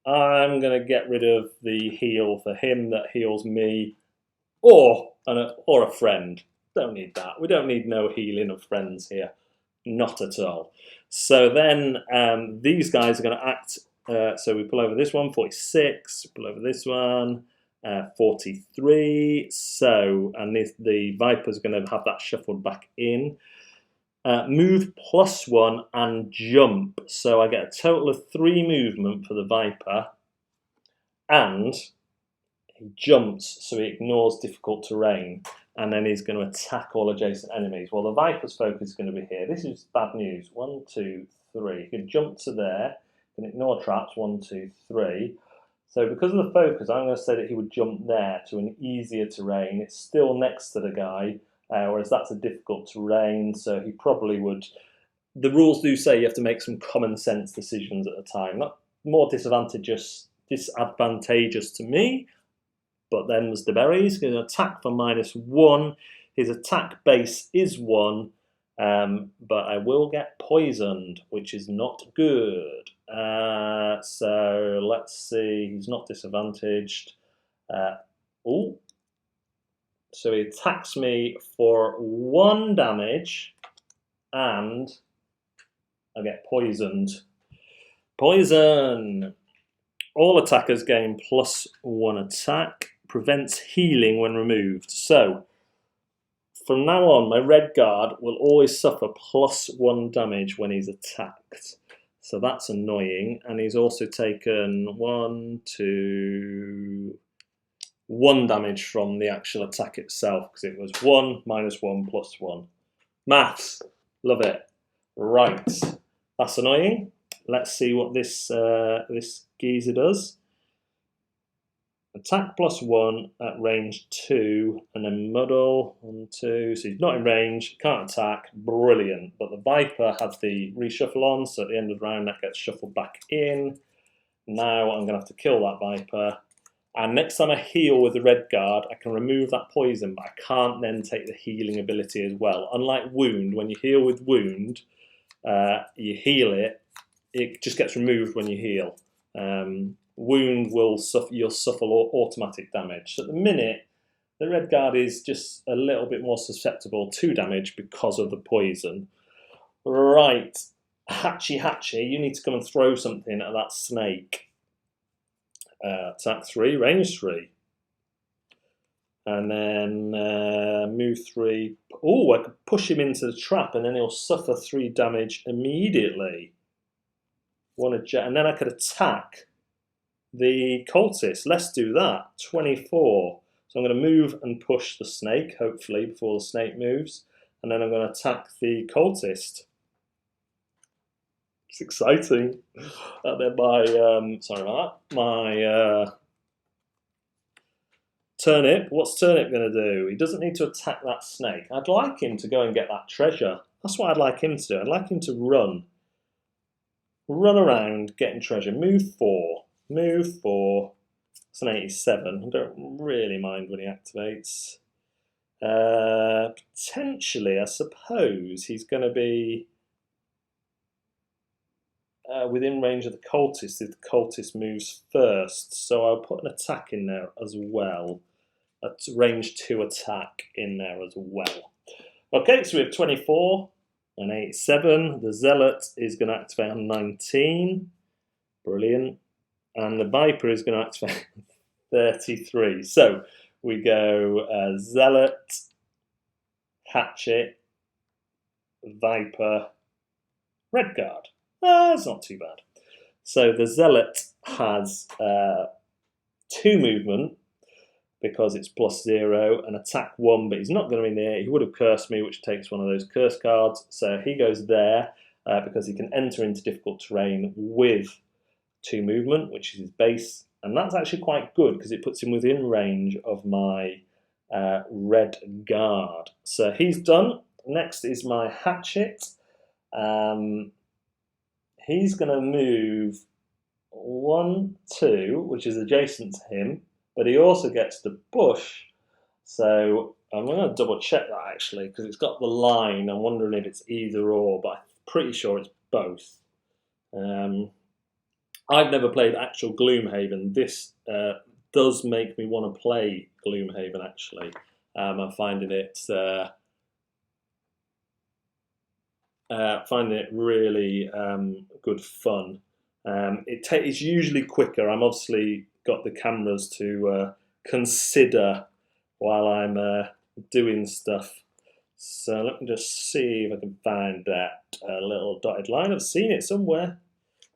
I'm going to get rid of the heal for him that heals me, or a friend. Don't need that. We don't need no healing of friends here. Not at all. So then these guys are going to act. So we pull over this one, 46. Pull over this one, 43. So, and the Viper's going to have that shuffled back in. Move +1 and jump. So I get a total of 3 movement for the Viper. And he jumps, so he ignores difficult terrain. And then he's going to attack all adjacent enemies. Well, the Viper's focus is going to be here. This is bad news. 1, 2, 3. He can jump to there. He can ignore traps. 1, 2, 3. So because of the focus, I'm going to say that he would jump there to an easier terrain. It's still next to the guy, whereas that's a difficult terrain. So he probably would... The rules do say you have to make some common sense decisions at the time. Not more disadvantageous to me. But then there's the berries. He's going to attack for -1. His attack base is 1, but I will get poisoned, which is not good. So let's see. He's not disadvantaged. So he attacks me for 1 damage, and I get poisoned. Poison! All attackers gain +1 attack. Prevents healing when removed. So, from now on, my Redguard will always suffer +1 damage when he's attacked. So that's annoying. And he's also taken 1 damage from the actual attack itself, because it was 1, -1, +1. Maths. Love it. Right. That's annoying. Let's see what this geezer does. Attack +1 at range 2, and then muddle 1, 2. So he's not in range, can't attack. Brilliant. But the Viper had the reshuffle on, so at the end of the round that gets shuffled back in. Now I'm going to have to kill that Viper. And next time I heal with the Redguard, I can remove that poison, but I can't then take the healing ability as well. Unlike Wound, when you heal with Wound, you heal it, it just gets removed when you heal. Wound will suffer, you'll suffer automatic damage. So at the minute, the Redguard is just a little bit more susceptible to damage because of the poison. Right, Hatchet, you need to come and throw something at that snake. Attack 3, range 3. And then move 3. Oh, I could push him into the trap and then he'll suffer 3 damage immediately. And then I could attack the Cultists. Let's do that. 24. So I'm going to move and push the snake, hopefully, before the snake moves. And then I'm going to attack the cultist. It's exciting. And then sorry about that, my turnip. What's turnip going to do? He doesn't need to attack that snake. I'd like him to go and get that treasure. That's what I'd like him to do. I'd like him to run around getting treasure. Move 4. It's an 87. I don't really mind when he activates. Potentially, I suppose he's going to be within range of the cultist if the cultist moves first. So I'll put an attack in there as well. A range 2 attack in there as well. Okay, so we have 24 and 87. The Zealot is going to activate on 19. Brilliant. And the Viper is going to activate 33. So we go Zealot, Hatchet, Viper, Redguard. That's not too bad. So the Zealot has 2 movement because it's +0 and attack 1, but he's not going to be near. He would have cursed me, which takes one of those curse cards. So he goes there because he can enter into difficult terrain with 2 movement, which is his base. And that's actually quite good because it puts him within range of my Redguard. So he's done. Next is my Hatchet. He's going to move 1, 2, which is adjacent to him, but he also gets the bush. So I'm going to double check that actually because it's got the line. I'm wondering if it's either or, but I'm pretty sure it's both. I've never played actual Gloomhaven. This does make me want to play Gloomhaven actually. I'm finding it really good fun. It's usually quicker. I'm obviously got the cameras to consider while I'm doing stuff. So let me just see if I can find that little dotted line. I've seen it somewhere.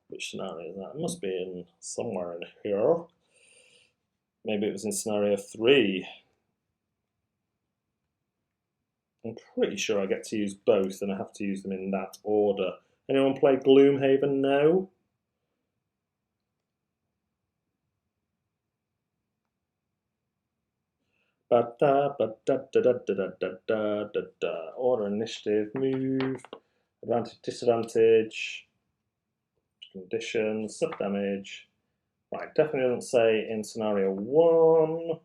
Which scenario is that? It must be in somewhere in here. Maybe it was in scenario 3. I'm pretty sure I get to use both and I have to use them in that order. Anyone play Gloomhaven now? Order, initiative, move, advantage, disadvantage, conditions, sub damage. Right, definitely doesn't say in scenario 1.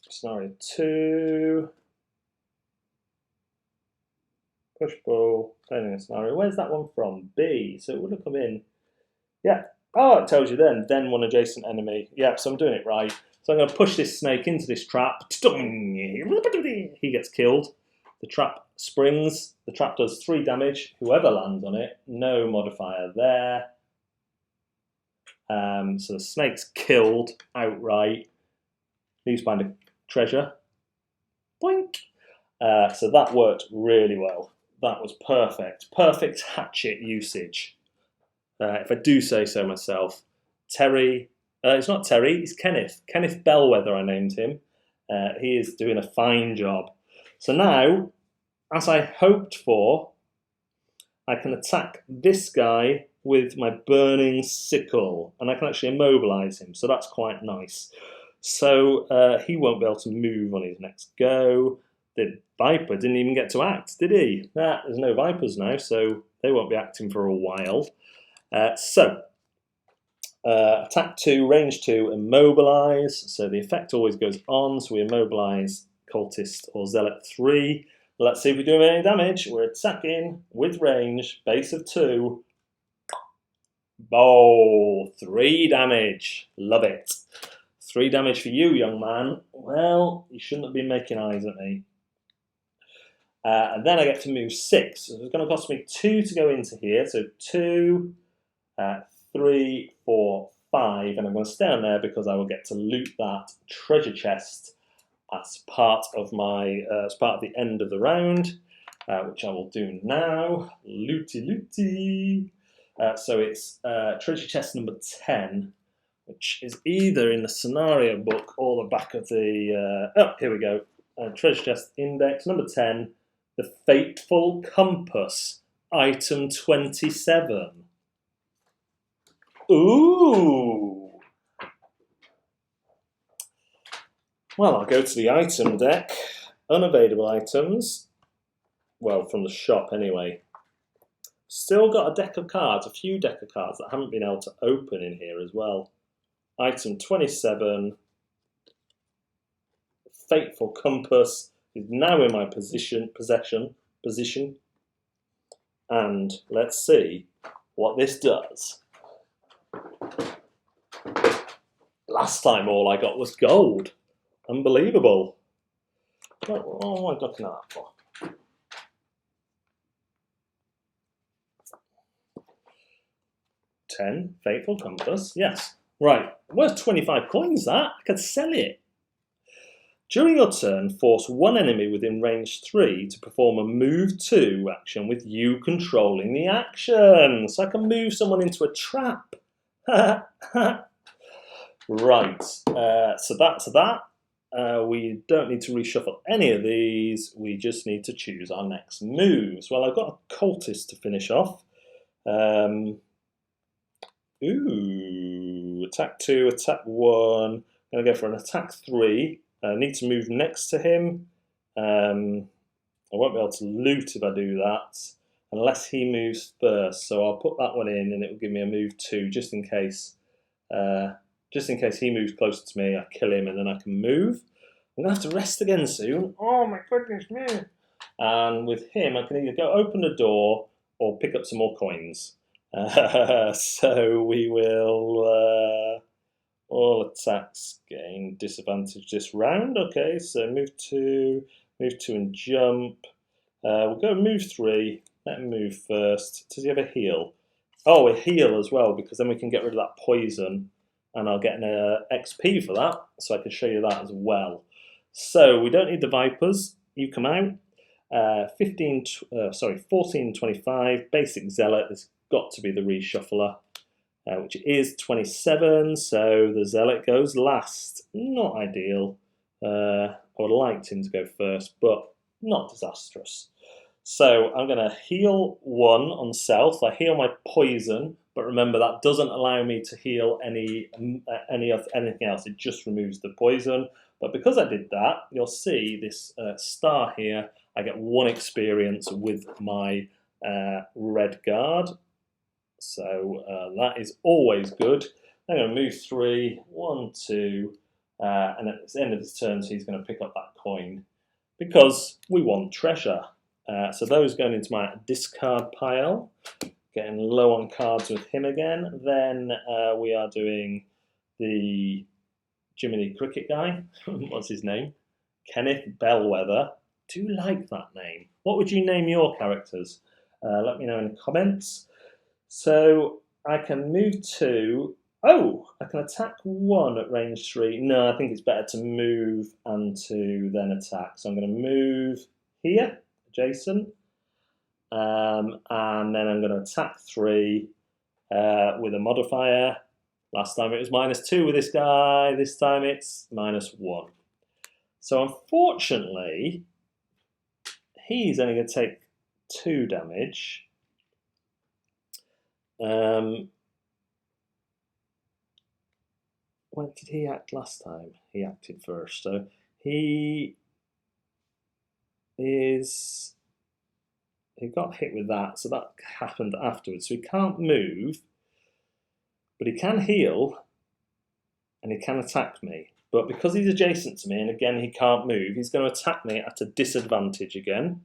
Scenario 2. Push pull, depending on scenario. Where's that one from? B. So it would have come in. Yeah. Oh, it tells you then one adjacent enemy. Yeah, so I'm doing it right. So I'm going to push this snake into this trap. He gets killed. The trap springs. The trap does 3 damage. Whoever lands on it, no modifier there. So the snake's killed outright. Leaves behind a treasure. Boink. So that worked really well. That was perfect. Perfect hatchet usage. If I do say so myself. Terry, it's not Terry, it's Kenneth. Kenneth Bellwether, I named him. He is doing a fine job. So now, as I hoped for, I can attack this guy with my burning sickle, and I can actually immobilize him, so that's quite nice. So he won't be able to move on his next go. The Viper didn't even get to act, did he? There's no Vipers now, so they won't be acting for a while. Attack 2, range 2, immobilize. So the effect always goes on, so we immobilize Cultist or Zealot 3. Let's see if we do any damage. We're attacking with range, base of 2. Oh, 3 damage. Love it. 3 damage for you, young man. Well, you shouldn't have been making eyes at me. And then I get to move 6. So it's going to cost me 2 to go into here. So 2, 3, 4, 5. And I'm going to stay on there because I will get to loot that treasure chest as part of my as part of the end of the round, which I will do now. Looty looty. So it's treasure chest number 10. which is either in the scenario book or the back of the... oh, here we go. Treasure chest index, number 10, the Fateful Compass, item 27. Ooh! Well, I'll go to the item deck. Unavailable items. Well, from the shop anyway. Still got a deck of cards, a few deck of cards that I haven't been able to open in here as well. Item 27, Fateful Compass, is now in my possession. And let's see what this does. Last time all I got was gold. Unbelievable. What am I looking at that for? $10, Fateful Compass, yes. Right, worth 25 coins that. I could sell it. During your turn, force one enemy within range 3 to perform a move 2 action with you controlling the action. So I can move someone into a trap. Right, so that's that. We don't need to reshuffle any of these. We just need to choose our next moves. Well, I've got a Cultist to finish off. Attack 2, attack 1. I'm going to go for an attack 3. I need to move next to him. I won't be able to loot if I do that, unless he moves first. So I'll put that one in, and it will give me a move 2, just in case. Just in case he moves closer to me, I kill him, and then I can move. I'm going to have to rest again soon. Oh my goodness me! And with him, I can either go open the door or pick up some more coins. So we will all attacks gain disadvantage this round. Okay, so move 2 and jump. We'll go move 3. Let him move first. Does he have a heal? Oh, a heal as well, because then we can get rid of that poison, and I'll get an XP for that, so I can show you that as well. So we don't need the Vipers. You come out. 1425, basic Zealot. There's got to be the reshuffler, which is 27, so the Zealot goes last. Not ideal. I would have liked him to go first, but not disastrous. So I'm going to heal 1 on self. I heal my poison, but remember that doesn't allow me to heal anything else. It just removes the poison. But because I did that, you'll see this star here. I get 1 experience with my Redguard. So that is always good. I'm going to move 3, 1, 2, and at the end of his turn, he's going to pick up that coin because we want treasure. So those going into my discard pile. Getting low on cards with him again. Then we are doing the Jiminy Cricket guy. What's his name? Kenneth Bellwether. Do you like that name? What would you name your characters? Let me know in the comments. So I can move 2. Oh, I can attack 1 at range 3. No, I think it's better to move and to then attack. So I'm going to move here, adjacent. And then I'm going to attack 3 with a modifier. Last time it was -2 with this guy. This time it's -1. So unfortunately, he's only going to take 2 damage. When did he act last time? He acted first. So he got hit with that, so that happened afterwards. So he can't move, but he can heal, and he can attack me. But because he's adjacent to me, and again he can't move, he's going to attack me at a disadvantage again.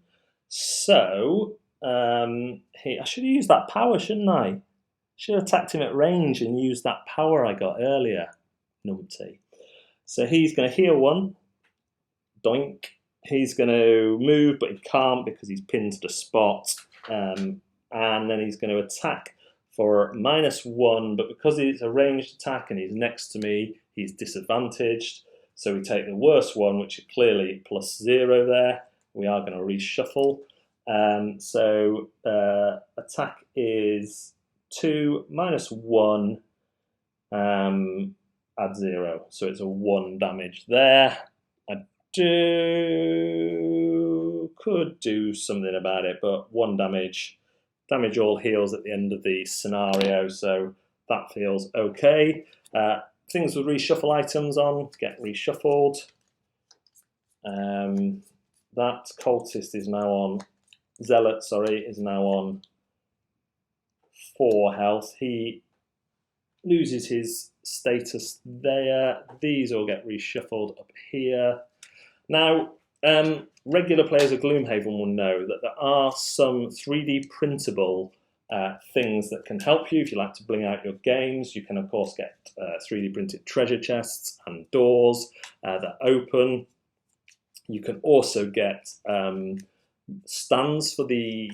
So I should have used that power, shouldn't I? Should have attacked him at range and used that power I got earlier. Numpty. So he's going to heal 1. Doink. He's going to move, but he can't because he's pinned to the spot. And then he's going to attack for -1, but because it's a ranged attack and he's next to me, he's disadvantaged. So we take the worst one, which is clearly +0 there. We are going to reshuffle. So attack is 2 -1. Add 0. So it's a 1 damage there. I could do something about it, but 1 damage. Damage all heals at the end of the scenario, so that feels okay. Things with reshuffle items on get reshuffled. That cultist is now on, Zealot, sorry, is now on 4 health. He loses his status there. These all get reshuffled up here. Now, regular players of Gloomhaven will know that there are some 3D printable things that can help you if you like to bling out your games. You can, of course, get 3D printed treasure chests and doors that open. You can also get stands for the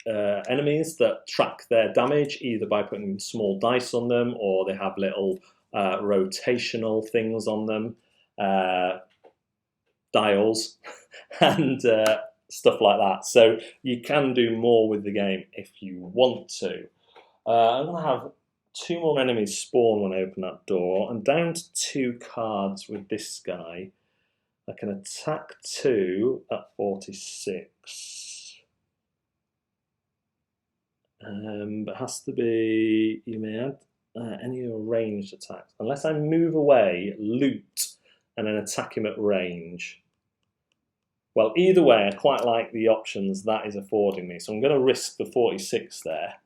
enemies that track their damage, either by putting small dice on them, or they have little rotational things on them, dials, and stuff like that. So you can do more with the game if you want to. I'm going to have 2 more enemies spawn when I open that door. I'm down to 2 cards with this guy. I can attack 2 at 46. But it has to be, you may add any of your ranged attacks. Unless I move away, loot, and then attack him at range. Well, either way, I quite like the options that is affording me. So I'm going to risk the 46 there.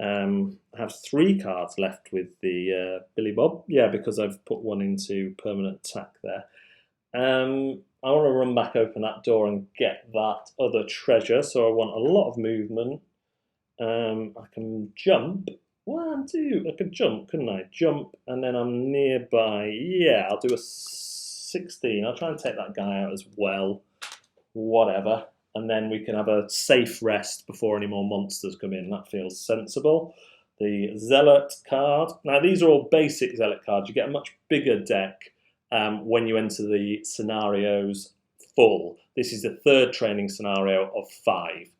I have 3 cards left with the Billy Bob. Yeah, because I've put 1 into permanent attack there. I want to run back, open that door and get that other treasure. So I want a lot of movement. I can jump. 1, 2. I could jump, couldn't I? Jump, and then I'm nearby. Yeah, I'll do a 16. I'll try and take that guy out as well. Whatever. And then we can have a safe rest before any more monsters come in. That feels sensible. The Zealot card. Now, these are all basic Zealot cards. You get a much bigger deck when you enter the scenarios full. This is the 3rd training scenario of 5.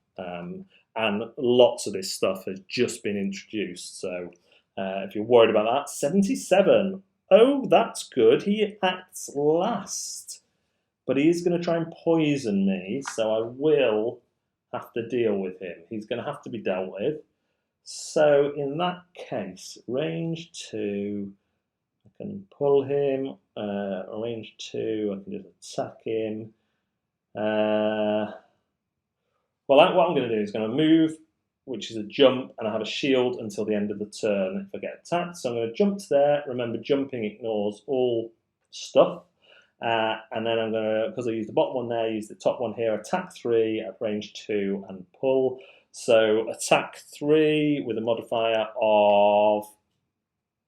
And lots of this stuff has just been introduced. So if you're worried about that, 77. Oh, that's good. He acts last. But he is going to try and poison me, so I will have to deal with him. He's going to have to be dealt with. So in that case, range 2, I can pull him. Range 2, I can just attack him. Well, what I'm going to do is going to move, which is a jump, and I have a shield until the end of the turn if I get attacked. So I'm going to jump to there. Remember, jumping ignores all stuff. And then I'm going to, because I use the bottom one there, use the top one here, attack 3 at range 2 and pull. So attack 3 with a modifier of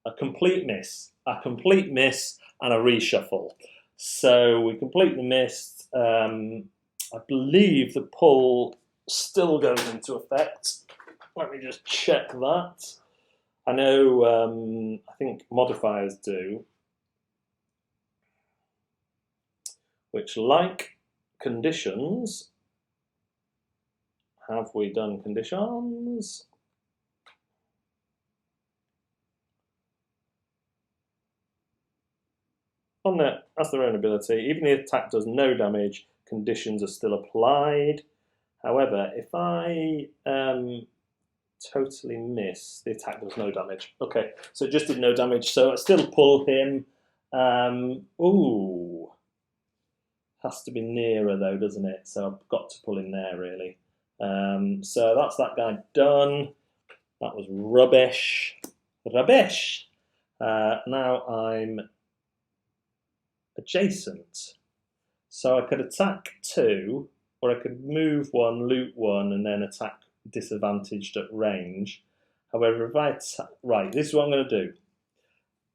a complete miss, and a reshuffle. So we completely missed. I believe the pull still goes into effect. Let me just check that. I know, I think modifiers do. Which, like conditions, have we done conditions? On that, that's their own ability. Even if the attack does no damage, conditions are still applied. However, if I totally miss, the attack does no damage. Okay, so it just did no damage. So I still pull him. Ooh. Has to be nearer though, doesn't it? So I've got to pull in there really. So that's that guy done. That was rubbish. Rubbish! Now I'm adjacent. So I could attack 2, or I could move 1, loot 1, and then attack disadvantaged at range. However, if I attack, right, this is what I'm going to do.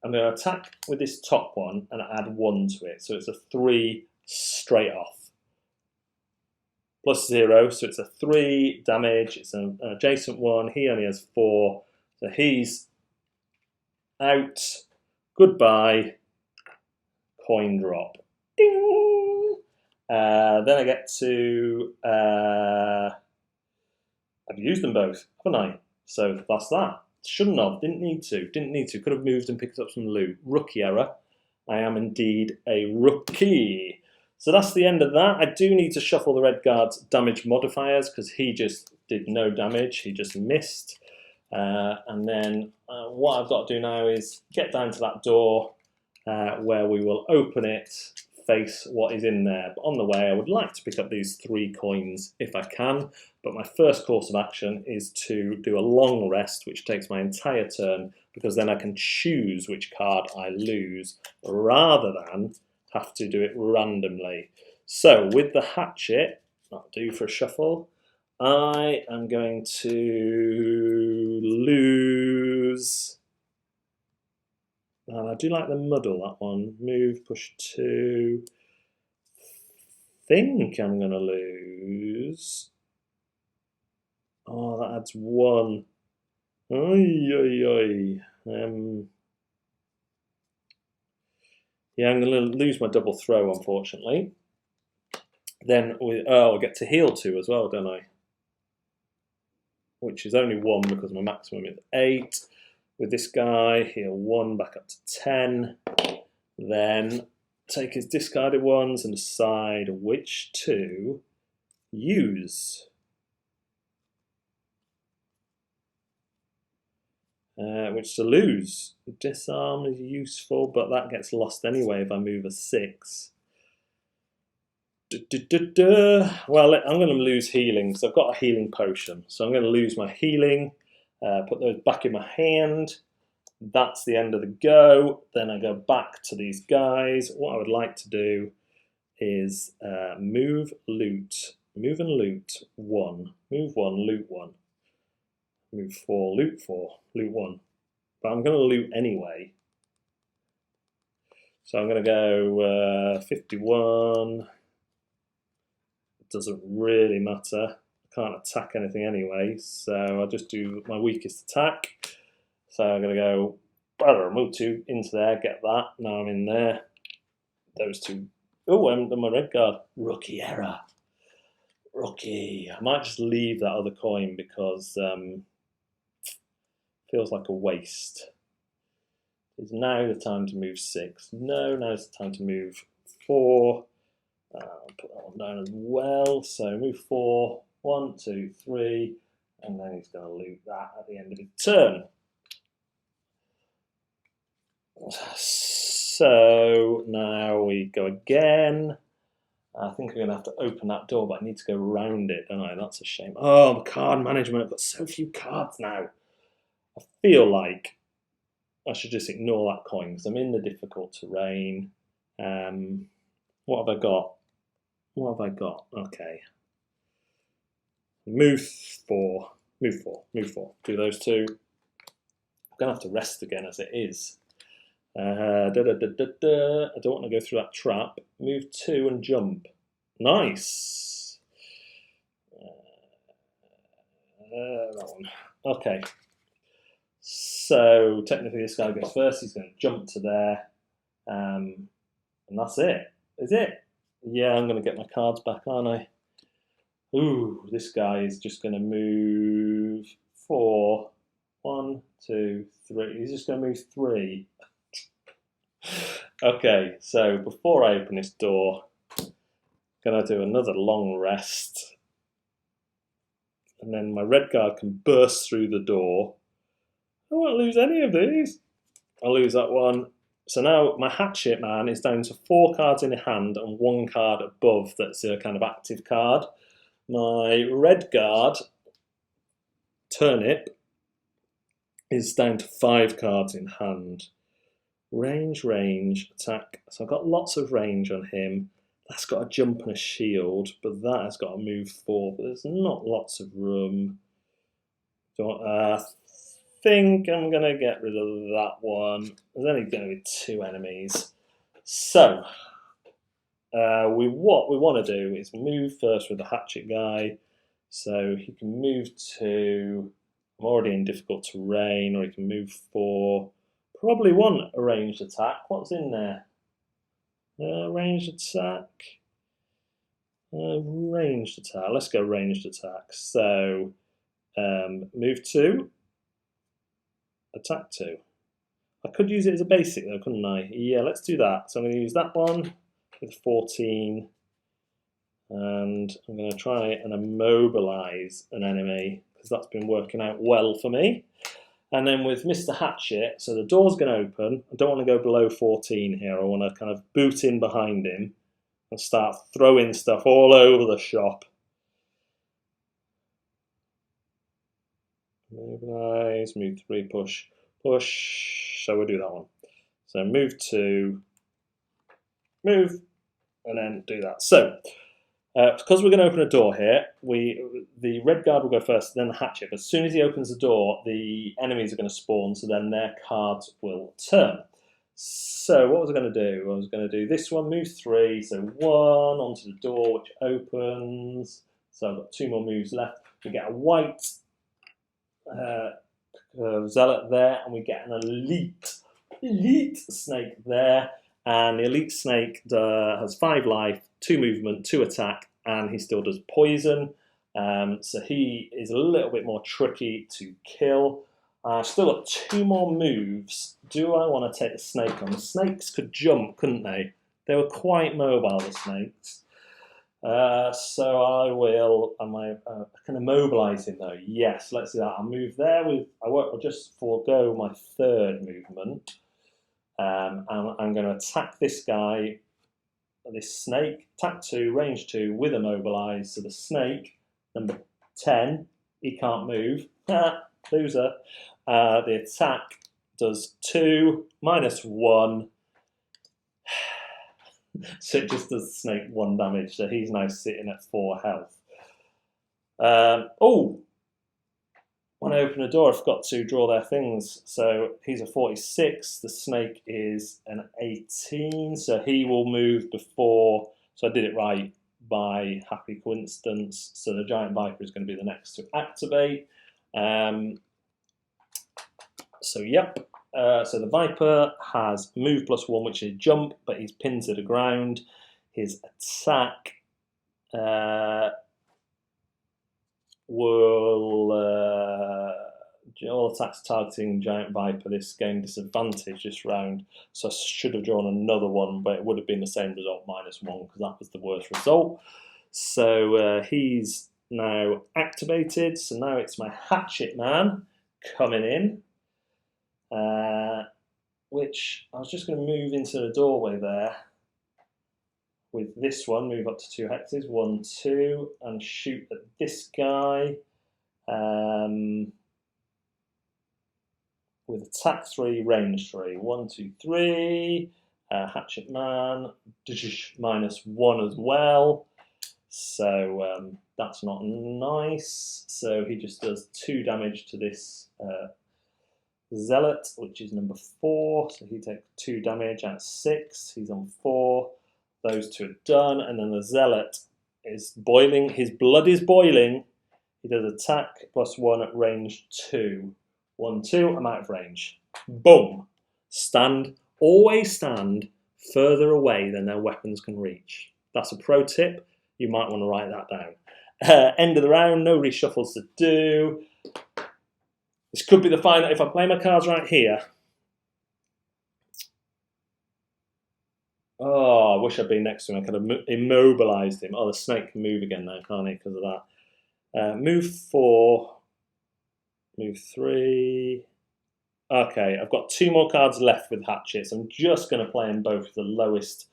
I'm going to attack with this top one and add 1 to it. So it's a 3 straight off. Plus 0, so it's a 3 damage. It's an adjacent one. He only has 4. So he's out. Goodbye. Coin drop. Ding! Then I get to... I've used them both, haven't I? So that's that. Shouldn't have, didn't need to. Could have moved and picked up some loot. Rookie error. I am indeed a rookie. So that's the end of that. I do need to shuffle the Redguard's damage modifiers because he just did no damage. He just missed. And then what I've got to do now is get down to that door where we will open it, face what is in there. But on the way, I would like to pick up these 3 coins if I can. But my first course of action is to do a long rest, which takes my entire turn, because then I can choose which card I lose rather than have to do it randomly. So with the Hatchet, that'll do for a shuffle, I am going to lose, and I do like the muddle, that one. Move, push 2. Think I'm going to lose. Oh, that adds 1. Oy, oy, oy. Yeah, I'm going to lose my double throw, unfortunately. Then, I get to heal 2 as well, don't I? Which is only 1 because my maximum is 8. With this guy, heal 1 back up to 10. Then take his discarded ones and decide which to use. Which to lose. Disarm is useful, but that gets lost anyway if I move a 6. Well, I'm going to lose healing because I've got a healing potion. So I'm going to lose my healing, put those back in my hand. That's the end of the go. Then I go back to these guys. What I would like to do is move, loot. Move and loot 1. Move 1, loot 1. Move 4, loot 4, loot 1. But I'm going to loot anyway. So I'm going to go 51. It doesn't really matter. I can't attack anything anyway, so I'll just do my weakest attack. So I'm going to go, move 2 into there, get that. Now I'm in there. Those 2. Oh, I haven't done my Redguard. Rookie error. Rookie. I might just leave that other coin because feels like a waste. Is now the time to move 6? No, now's the time to move 4. I'll put that one down as well. So move 4, 1, 2, 3, and then he's going to loot that at the end of his turn. So now we go again. I think I'm going to have to open that door, but I need to go around it, don't I? That's a shame. Oh, card management. I've got so few cards now. I feel like I should just ignore that coin because I'm in the difficult terrain. What have I got? What have I got? Okay. Move 4. Move 4. Move 4. Do those 2. I'm going to have to rest again as it is. I don't want to go through that trap. Move 2 and jump. Nice. That one. Okay. So technically this guy goes first. He's going to jump to there. And that's it. Is it? Yeah, I'm going to get my cards back, aren't I? Ooh, this guy is just going to move 4. 1, 2, 3. He's just going to move 3. Okay, so before I open this door, I'm going to do another long rest. And then my Redguard can burst through the door. I won't lose any of these. I'll lose that one. So now my Hatchet man is down to 4 cards in hand and 1 card above that's a kind of active card. My Redguard Turnip is down to 5 cards in hand. Range, attack. So I've got lots of range on him. That's got a jump and a shield, but that has got to move 4. But there's not lots of room. So I think I'm going to get rid of that one. There's only going to be 2 enemies. So what we want to do is move first with the Hatchet guy. So he can move to, I'm already in difficult terrain, or he can move 4. Probably want a ranged attack. What's in there? Ranged attack. Ranged attack. Let's go ranged attack. So move 2. attack 2. I could use it as a basic though, couldn't I? Yeah, let's do that. So I'm going to use that one with 14. And I'm going to try and immobilize an enemy because that's been working out well for me. And then with Mr. Hatchet, so the door's going to open. I don't want to go below 14 here. I want to kind of boot in behind him and start throwing stuff all over the shop. Mobilize, move 3, push, push. So we'll do that one. So move 2, move, and then do that. So because we're going to open a door here, the Redguard will go first, then the Hatchet. But as soon as he opens the door, the enemies are going to spawn, so then their cards will turn. So what was I going to do? I was going to do this one, move 3, so 1 onto the door, which opens. So I've got 2 more moves left. We get a white Zealot there, and we get an elite snake there. And the elite snake has 5 life, 2 movement, 2 attack, and he still does poison. So he is a little bit more tricky to kill. I've still got 2 more moves. Do I want to take the snake on? The snakes could jump, couldn't they? They were quite mobile, the snakes. So I will. I can immobilize him though. Yes, let's do that. I'll move there I'll just forego my 3rd movement. And I'm going to attack this guy, this snake, attack 2, range 2 with immobilize. So the snake, number 10, he can't move. Loser. The attack does 2, -1. So it just does the snake 1 damage. So he's now sitting at 4 health. When I open a door, I forgot to draw their things. So he's a 46. The snake is an 18. So he will move before. So I did it right by happy coincidence. So the giant viper is going to be the next to activate. Yep. So the viper has move +1, which is jump, but he's pinned to the ground. His attack will all attacks targeting giant viper this game disadvantage this round. So I should have drawn another one, but it would have been the same result -1 because that was the worst result. So he's now activated. So now it's my Hatchet man coming in, which I was just going to move into the doorway there. With this one, move up to 2 hexes, 1, 2, and shoot at this guy. With attack 3, range 3, 1, 2, 3. Hatchet man, -1 as well. So that's not nice. So he just does 2 damage to this Zealot, which is number 4. So he takes 2 damage at 6. He's on 4. Those 2 are done, and then the Zealot is boiling. His blood is boiling. He does attack +1 at range 2. 1, 2, I'm out of range. Boom. Always stand further away than their weapons can reach. That's a pro tip. You might want to write that down. End of the round, no reshuffles to do. This could be the final. If I play my cards right here. Oh, I wish I'd been next to him. I could have immobilized him. Oh, the snake can move again now, can't he, because of that. Move 4. Move 3. Okay, I've got 2 more cards left with Hatchet, so I'm just going to play them both with the lowest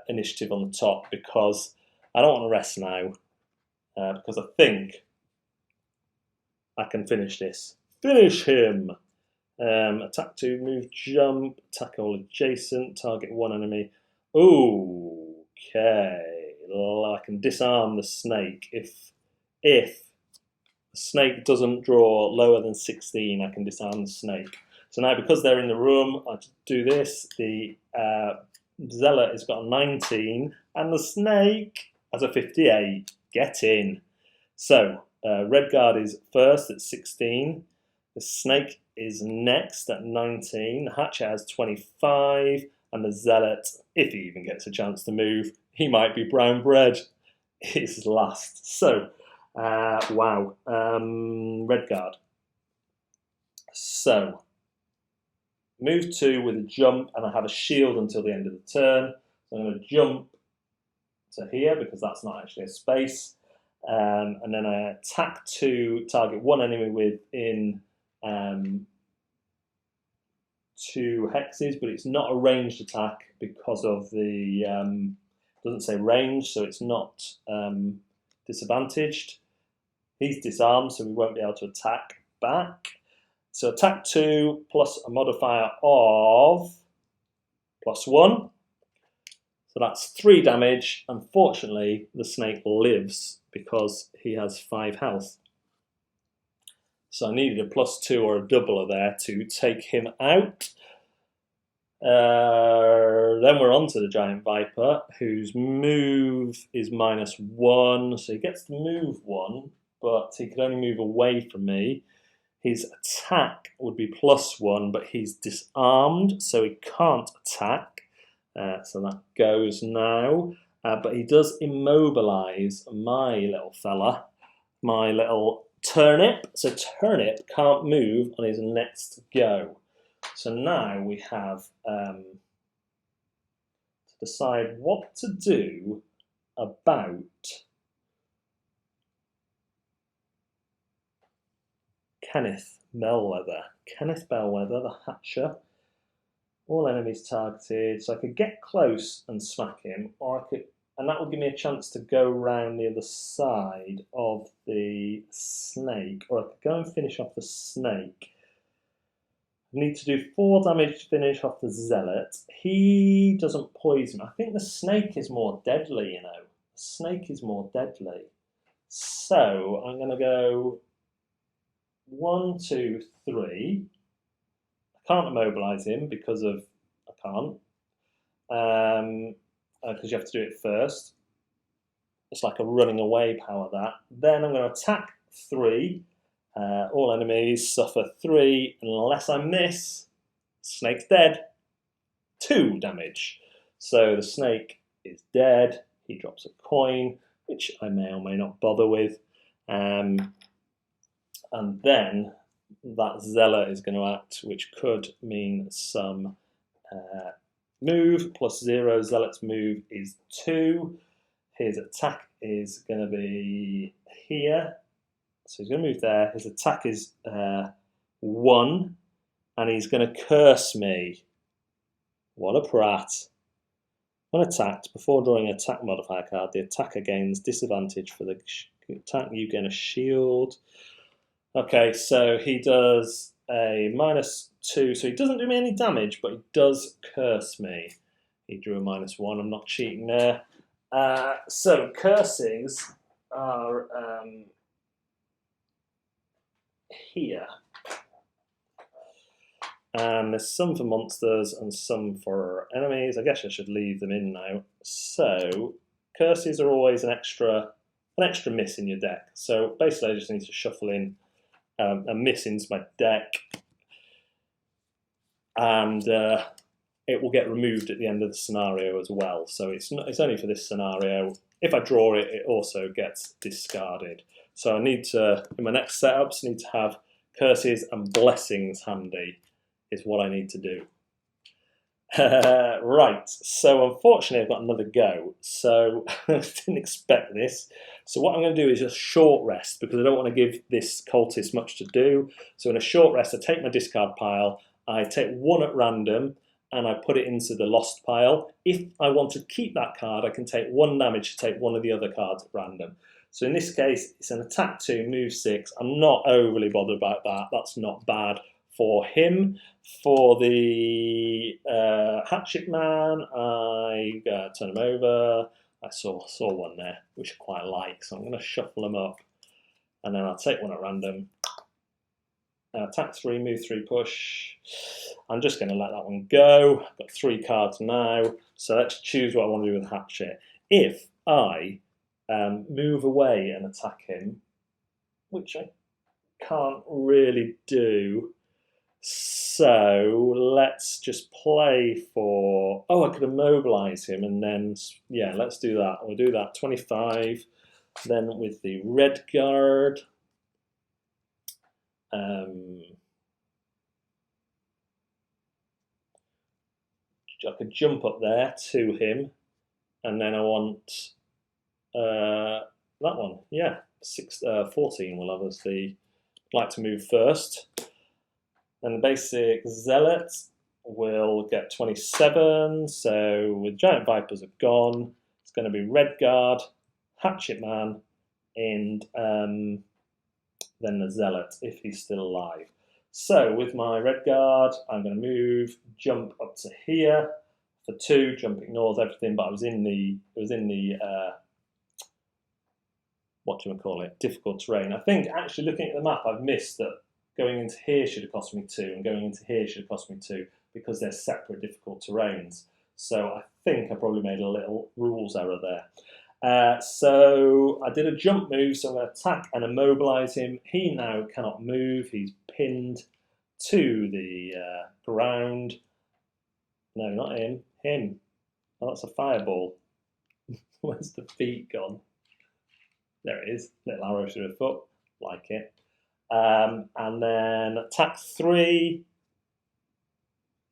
initiative on the top because I don't want to rest now because I think I can finish this. Finish him! Attack 2, move, jump, attack all adjacent, target 1 enemy. Okay, I can disarm the snake. If the snake doesn't draw lower than 16, I can disarm the snake. So now because they're in the room, I do this. The Zealot has got a 19, and the snake has a 58. Get in. So Redguard is first at 16. The snake is next at 19. The Hatchet has 25. And the Zealot, if he even gets a chance to move, he might be brown bread, is last. So, wow. Redguard. So, move 2 with a jump, and I have a shield until the end of the turn. So I'm going to jump to here because that's not actually a space. And then I attack to target one enemy within 2 hexes, but it's not a ranged attack because of the doesn't say range, so it's not disadvantaged. He's disarmed, so we won't be able to attack back. So attack 2 plus a modifier of +1. So that's 3 damage. Unfortunately, the snake lives because he has 5 health. So I needed a +2 or a doubler there to take him out. Then we're on to the Giant Viper, whose move is -1. So he gets to move 1, but he can only move away from me. His attack would be +1, but he's disarmed, so he can't attack. So that goes now. But he does immobilize my little fella, my little turnip. So turnip can't move on his next go. So now we have to decide what to do about Kenneth Bellwether. Kenneth Bellwether, the Hatcher. All enemies targeted. So I could get close and smack him, or I could, and that would give me a chance to go round the other side of the snake, or I could go and finish off the snake. I need to do 4 damage to finish off the Zealot. He doesn't poison. I think the snake is more deadly, you know. The snake is more deadly. So I'm going to go 1, 2, 3. I can't immobilize him because of I can't. Because you have to do it first. It's like a running away power, that. Then I'm going to attack 3. All enemies suffer 3 unless I miss. Snake's dead. 2 damage. So the snake is dead. He drops a coin, which I may or may not bother with. And then that Zealot is going to act, which could mean some move. +0. Zealot's move is 2. His attack is going to be here. So he's going to move there. His attack is 1. And he's going to curse me. What a prat. When attacked, before drawing an attack modifier card, the attacker gains disadvantage for the attack. You gain a shield. Okay, so he does a -2. So he doesn't do me any damage, but he does curse me. He drew a -1. I'm not cheating there. So curses are here. And there's some for monsters and some for enemies. I guess I should leave them in now. So curses are always an extra miss in your deck. So basically I just need to shuffle in a miss into my deck, and it will get removed at the end of the scenario as well. So it's only for this scenario. If I draw it, it also gets discarded. So I need to, in my next setups, need to have curses and blessings handy, is what I need to do. Right, so unfortunately I've got another go. So I didn't expect this. So what I'm going to do is just short rest, because I don't want to give this cultist much to do. So in a short rest, I take my discard pile, I take 1 at random, and I put it into the lost pile. If I want to keep that card, I can take 1 damage to take one of the other cards at random. So in this case, it's an attack 2, move 6. I'm not overly bothered about that. That's not bad for him. For the Hatchet man, I turn him over. I saw one there, which I quite like, so I'm going to shuffle them up. And then I'll take 1 at random. Attack 3, move 3, push. I'm just going to let that one go. I've got 3 cards now, so let's choose what I want to do with Hatchet. If I move away and attack him, which I can't really do, so let's just play for... Oh, I could immobilize him, and then, yeah, let's do that. We'll do that. 25. Then with the Redguard. I could jump up there to him, and then I want that one. Yeah, 14 will obviously like to move first. And the basic Zealot will get 27. So with Giant Vipers are gone, it's going to be Redguard, Hatchet Man, and then the Zealot if he's still alive. So with my Redguard, I'm going to move, jump up to here for 2. Jump ignores everything, but I was in the what do you call it? Difficult terrain. I think actually looking at the map, I've missed that going into here should have cost me 2, and going into here should have cost me 2 because they're separate difficult terrains. So I think I probably made a little rules error there. So I did a jump move, so I'm going to attack and immobilize him. He now cannot move. He's pinned to the ground. No, not him. Him. Oh, that's a fireball. Where's the feet gone? There it is. Little arrow through the foot. Like it. And then attack 3.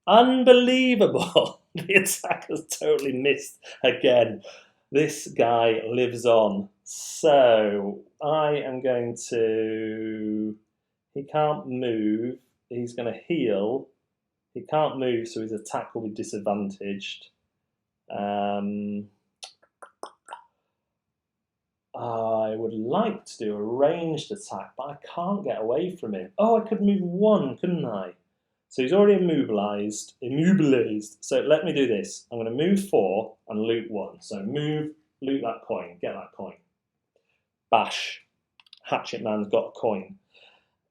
Unbelievable. The attack has totally missed again. This guy lives on. So I am going to... He can't move. He's going to heal. He can't move, so his attack will be disadvantaged. I would like to do a ranged attack, but I can't get away from him. Oh, I could move 1, couldn't I? So he's already immobilized. So let me do this. I'm going to move 4 and loot 1. So move, loot that coin, get that coin. Bash. Hatchet Man's got a coin.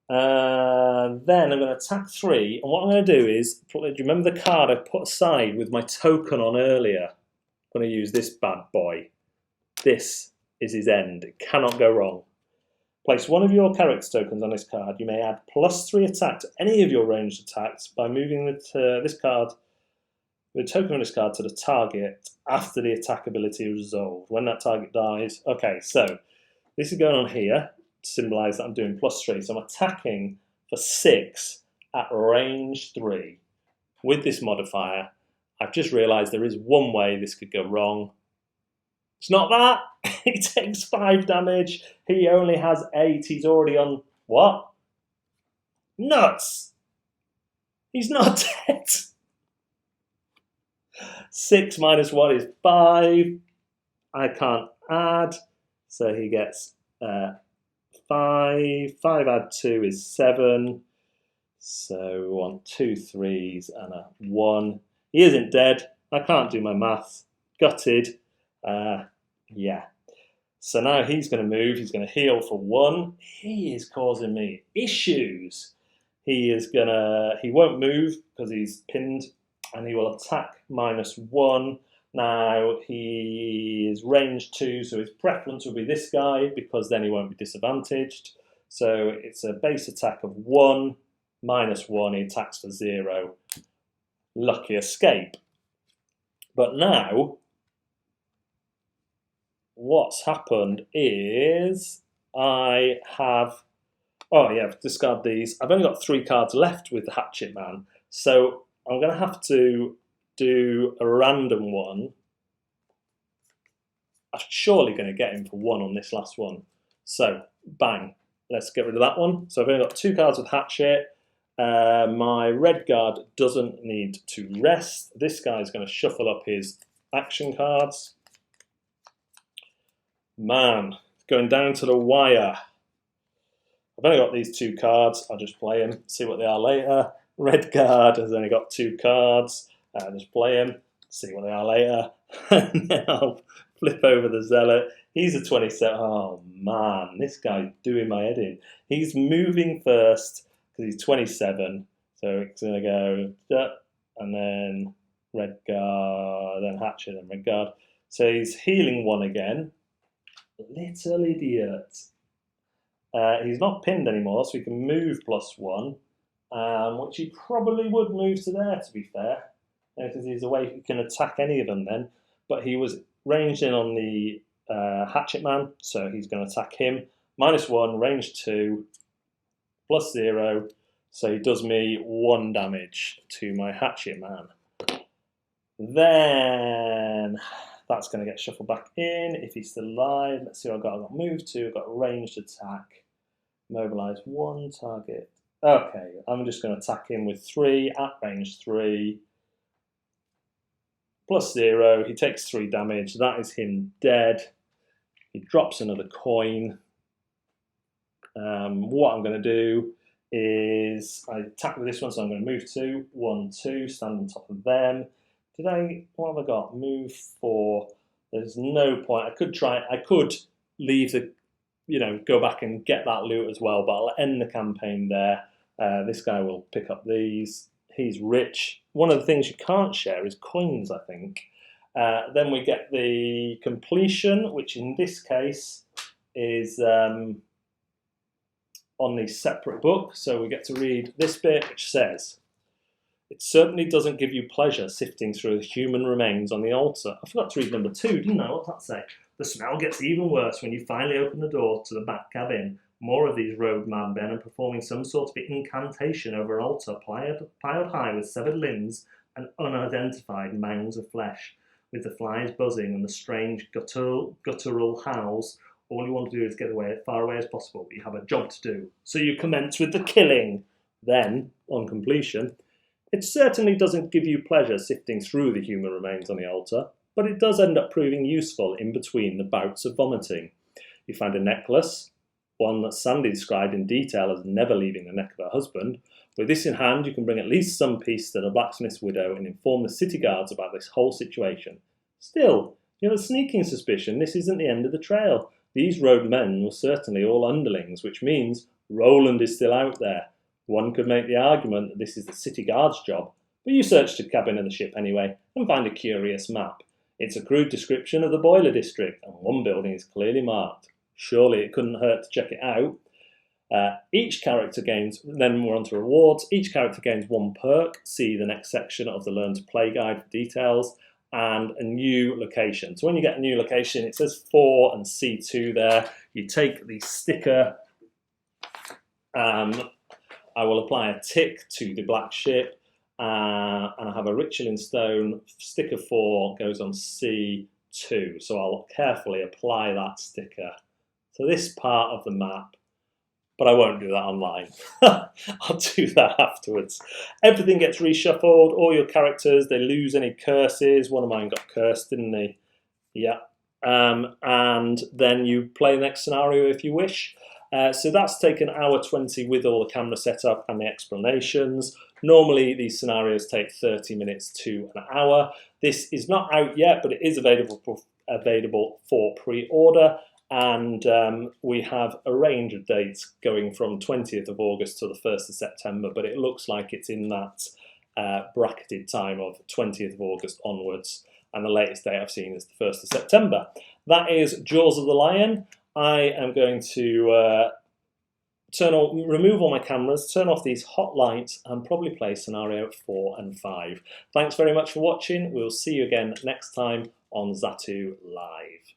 Then I'm going to attack 3, and what I'm going to do is, do you remember the card I put aside with my token on earlier? I'm going to use this bad boy. This is his end. It cannot go wrong. Place one of your character tokens on this card. You may add +3 attack to any of your ranged attacks by moving this card, the token on this card, to the target after the attack ability is resolved. When that target dies. Okay, so this is going on here to symbolise that I'm doing +3. So I'm attacking for 6 at range 3 with this modifier. I've just realised there is one way this could go wrong. It's not that. He takes 5 damage. He only has 8. He's already on... What? Nuts! He's not dead. 6 minus 1 is 5. I can't add. So he gets 5. 5 add 2 is 7. So we want 2 3s and a 1. He isn't dead. I can't do my maths. Gutted. Yeah. So now he's going to move. He's going to heal for 1. He is causing me issues. He won't move because he's pinned, and he will attack -1. Now he is range 2, so his preference will be this guy because then he won't be disadvantaged. So it's a base attack of 1, -1. He attacks for 0. Lucky escape. But now, what's happened is I have... Oh yeah, discard these. I've only got 3 cards left with the Hatchet Man, so I'm going to have to do a random one. I'm surely going to get him for 1 on this last one. So, bang. Let's get rid of that one. So I've only got 2 cards with Hatchet. My Redguard doesn't need to rest. This guy's going to shuffle up his action cards. Man, going down to the wire. I've only got these 2 cards. I'll just play them, see what they are later. Redguard has only got 2 cards. I'll just play them, see what they are later. And then I'll flip over the Zealot. He's a 27. Oh man, this guy's doing my head in. He's moving first because he's 27. So it's going to go, and then Redguard, then Hatchet, and Redguard. So he's healing 1 again. Little idiot. He's not pinned anymore, so he can move +1, which he probably would move to there, to be fair, because he's away. He can attack any of them then. But he was ranged in on the Hatchet Man, so he's going to attack him. -1, range 2, +0, so he does me 1 damage to my Hatchet Man. Then that's going to get shuffled back in if he's still alive. Let's see what I've got. I've got move 2, I've got ranged attack, mobilise 1 target. Okay, I'm just going to attack him with 3 at range 3. +0, he takes 3 damage. That is him dead. He drops another coin. What I'm going to do is I attack with this one, so I'm going to move 2, 1, 2, stand on top of them. What have I got? Move 4. There's no point. I could leave the, go back and get that loot as well, but I'll end the campaign there. This guy will pick up these. He's rich. One of the things you can't share is coins, I think. Then we get the completion, which in this case is on the separate book. So we get to read this bit, which says, "It certainly doesn't give you pleasure sifting through the human remains on the altar." I forgot to read number 2, didn't I? What does that say? "The smell gets even worse when you finally open the door to the back cabin. More of these rogue madmen are performing some sort of incantation over an altar piled high with severed limbs and unidentified mounds of flesh. With the flies buzzing and the strange guttural howls, all you want to do is get away as far away as possible, but you have a job to do. So you commence with the killing. Then, on completion, it certainly doesn't give you pleasure sifting through the human remains on the altar, but it does end up proving useful in between the bouts of vomiting. You find a necklace, one that Sandy described in detail as never leaving the neck of her husband. With this in hand, you can bring at least some peace to the blacksmith's widow and inform the city guards about this whole situation. Still, you have a sneaking suspicion this isn't the end of the trail. These rogue men were certainly all underlings, which means Roland is still out there. One could make the argument that this is the city guard's job, but you search the cabin of the ship anyway and find a curious map. It's a crude description of the boiler district, and one building is clearly marked. Surely it couldn't hurt to check it out. Each character gains, then we're on to rewards. Each character gains 1 perk. See the next section of the Learn to Play guide for details. And a new location. So when you get a new location, it says 4 and C2 there. You take the sticker. I will apply a tick to the black ship. And I have a ritual in stone. Sticker 4 goes on C2. So I'll carefully apply that sticker to this part of the map, but I won't do that online. I'll do that afterwards. Everything gets reshuffled, all your characters, they lose any curses. One of mine got cursed, didn't they? Yeah. And then you play the next scenario if you wish. So that's taken 1:20 with all the camera setup and the explanations. Normally these scenarios take 30 minutes to an hour. This is not out yet, but it is available for pre-order. And we have a range of dates going from 20th of August to the 1st of September, but it looks like it's in that bracketed time of 20th of August onwards, and the latest date I've seen is the 1st of September. That is Jaws of the Lion. I am going to remove all my cameras, turn off these hot lights, and probably play scenario 4 and 5. Thanks very much for watching. We'll see you again next time on Zatu Live.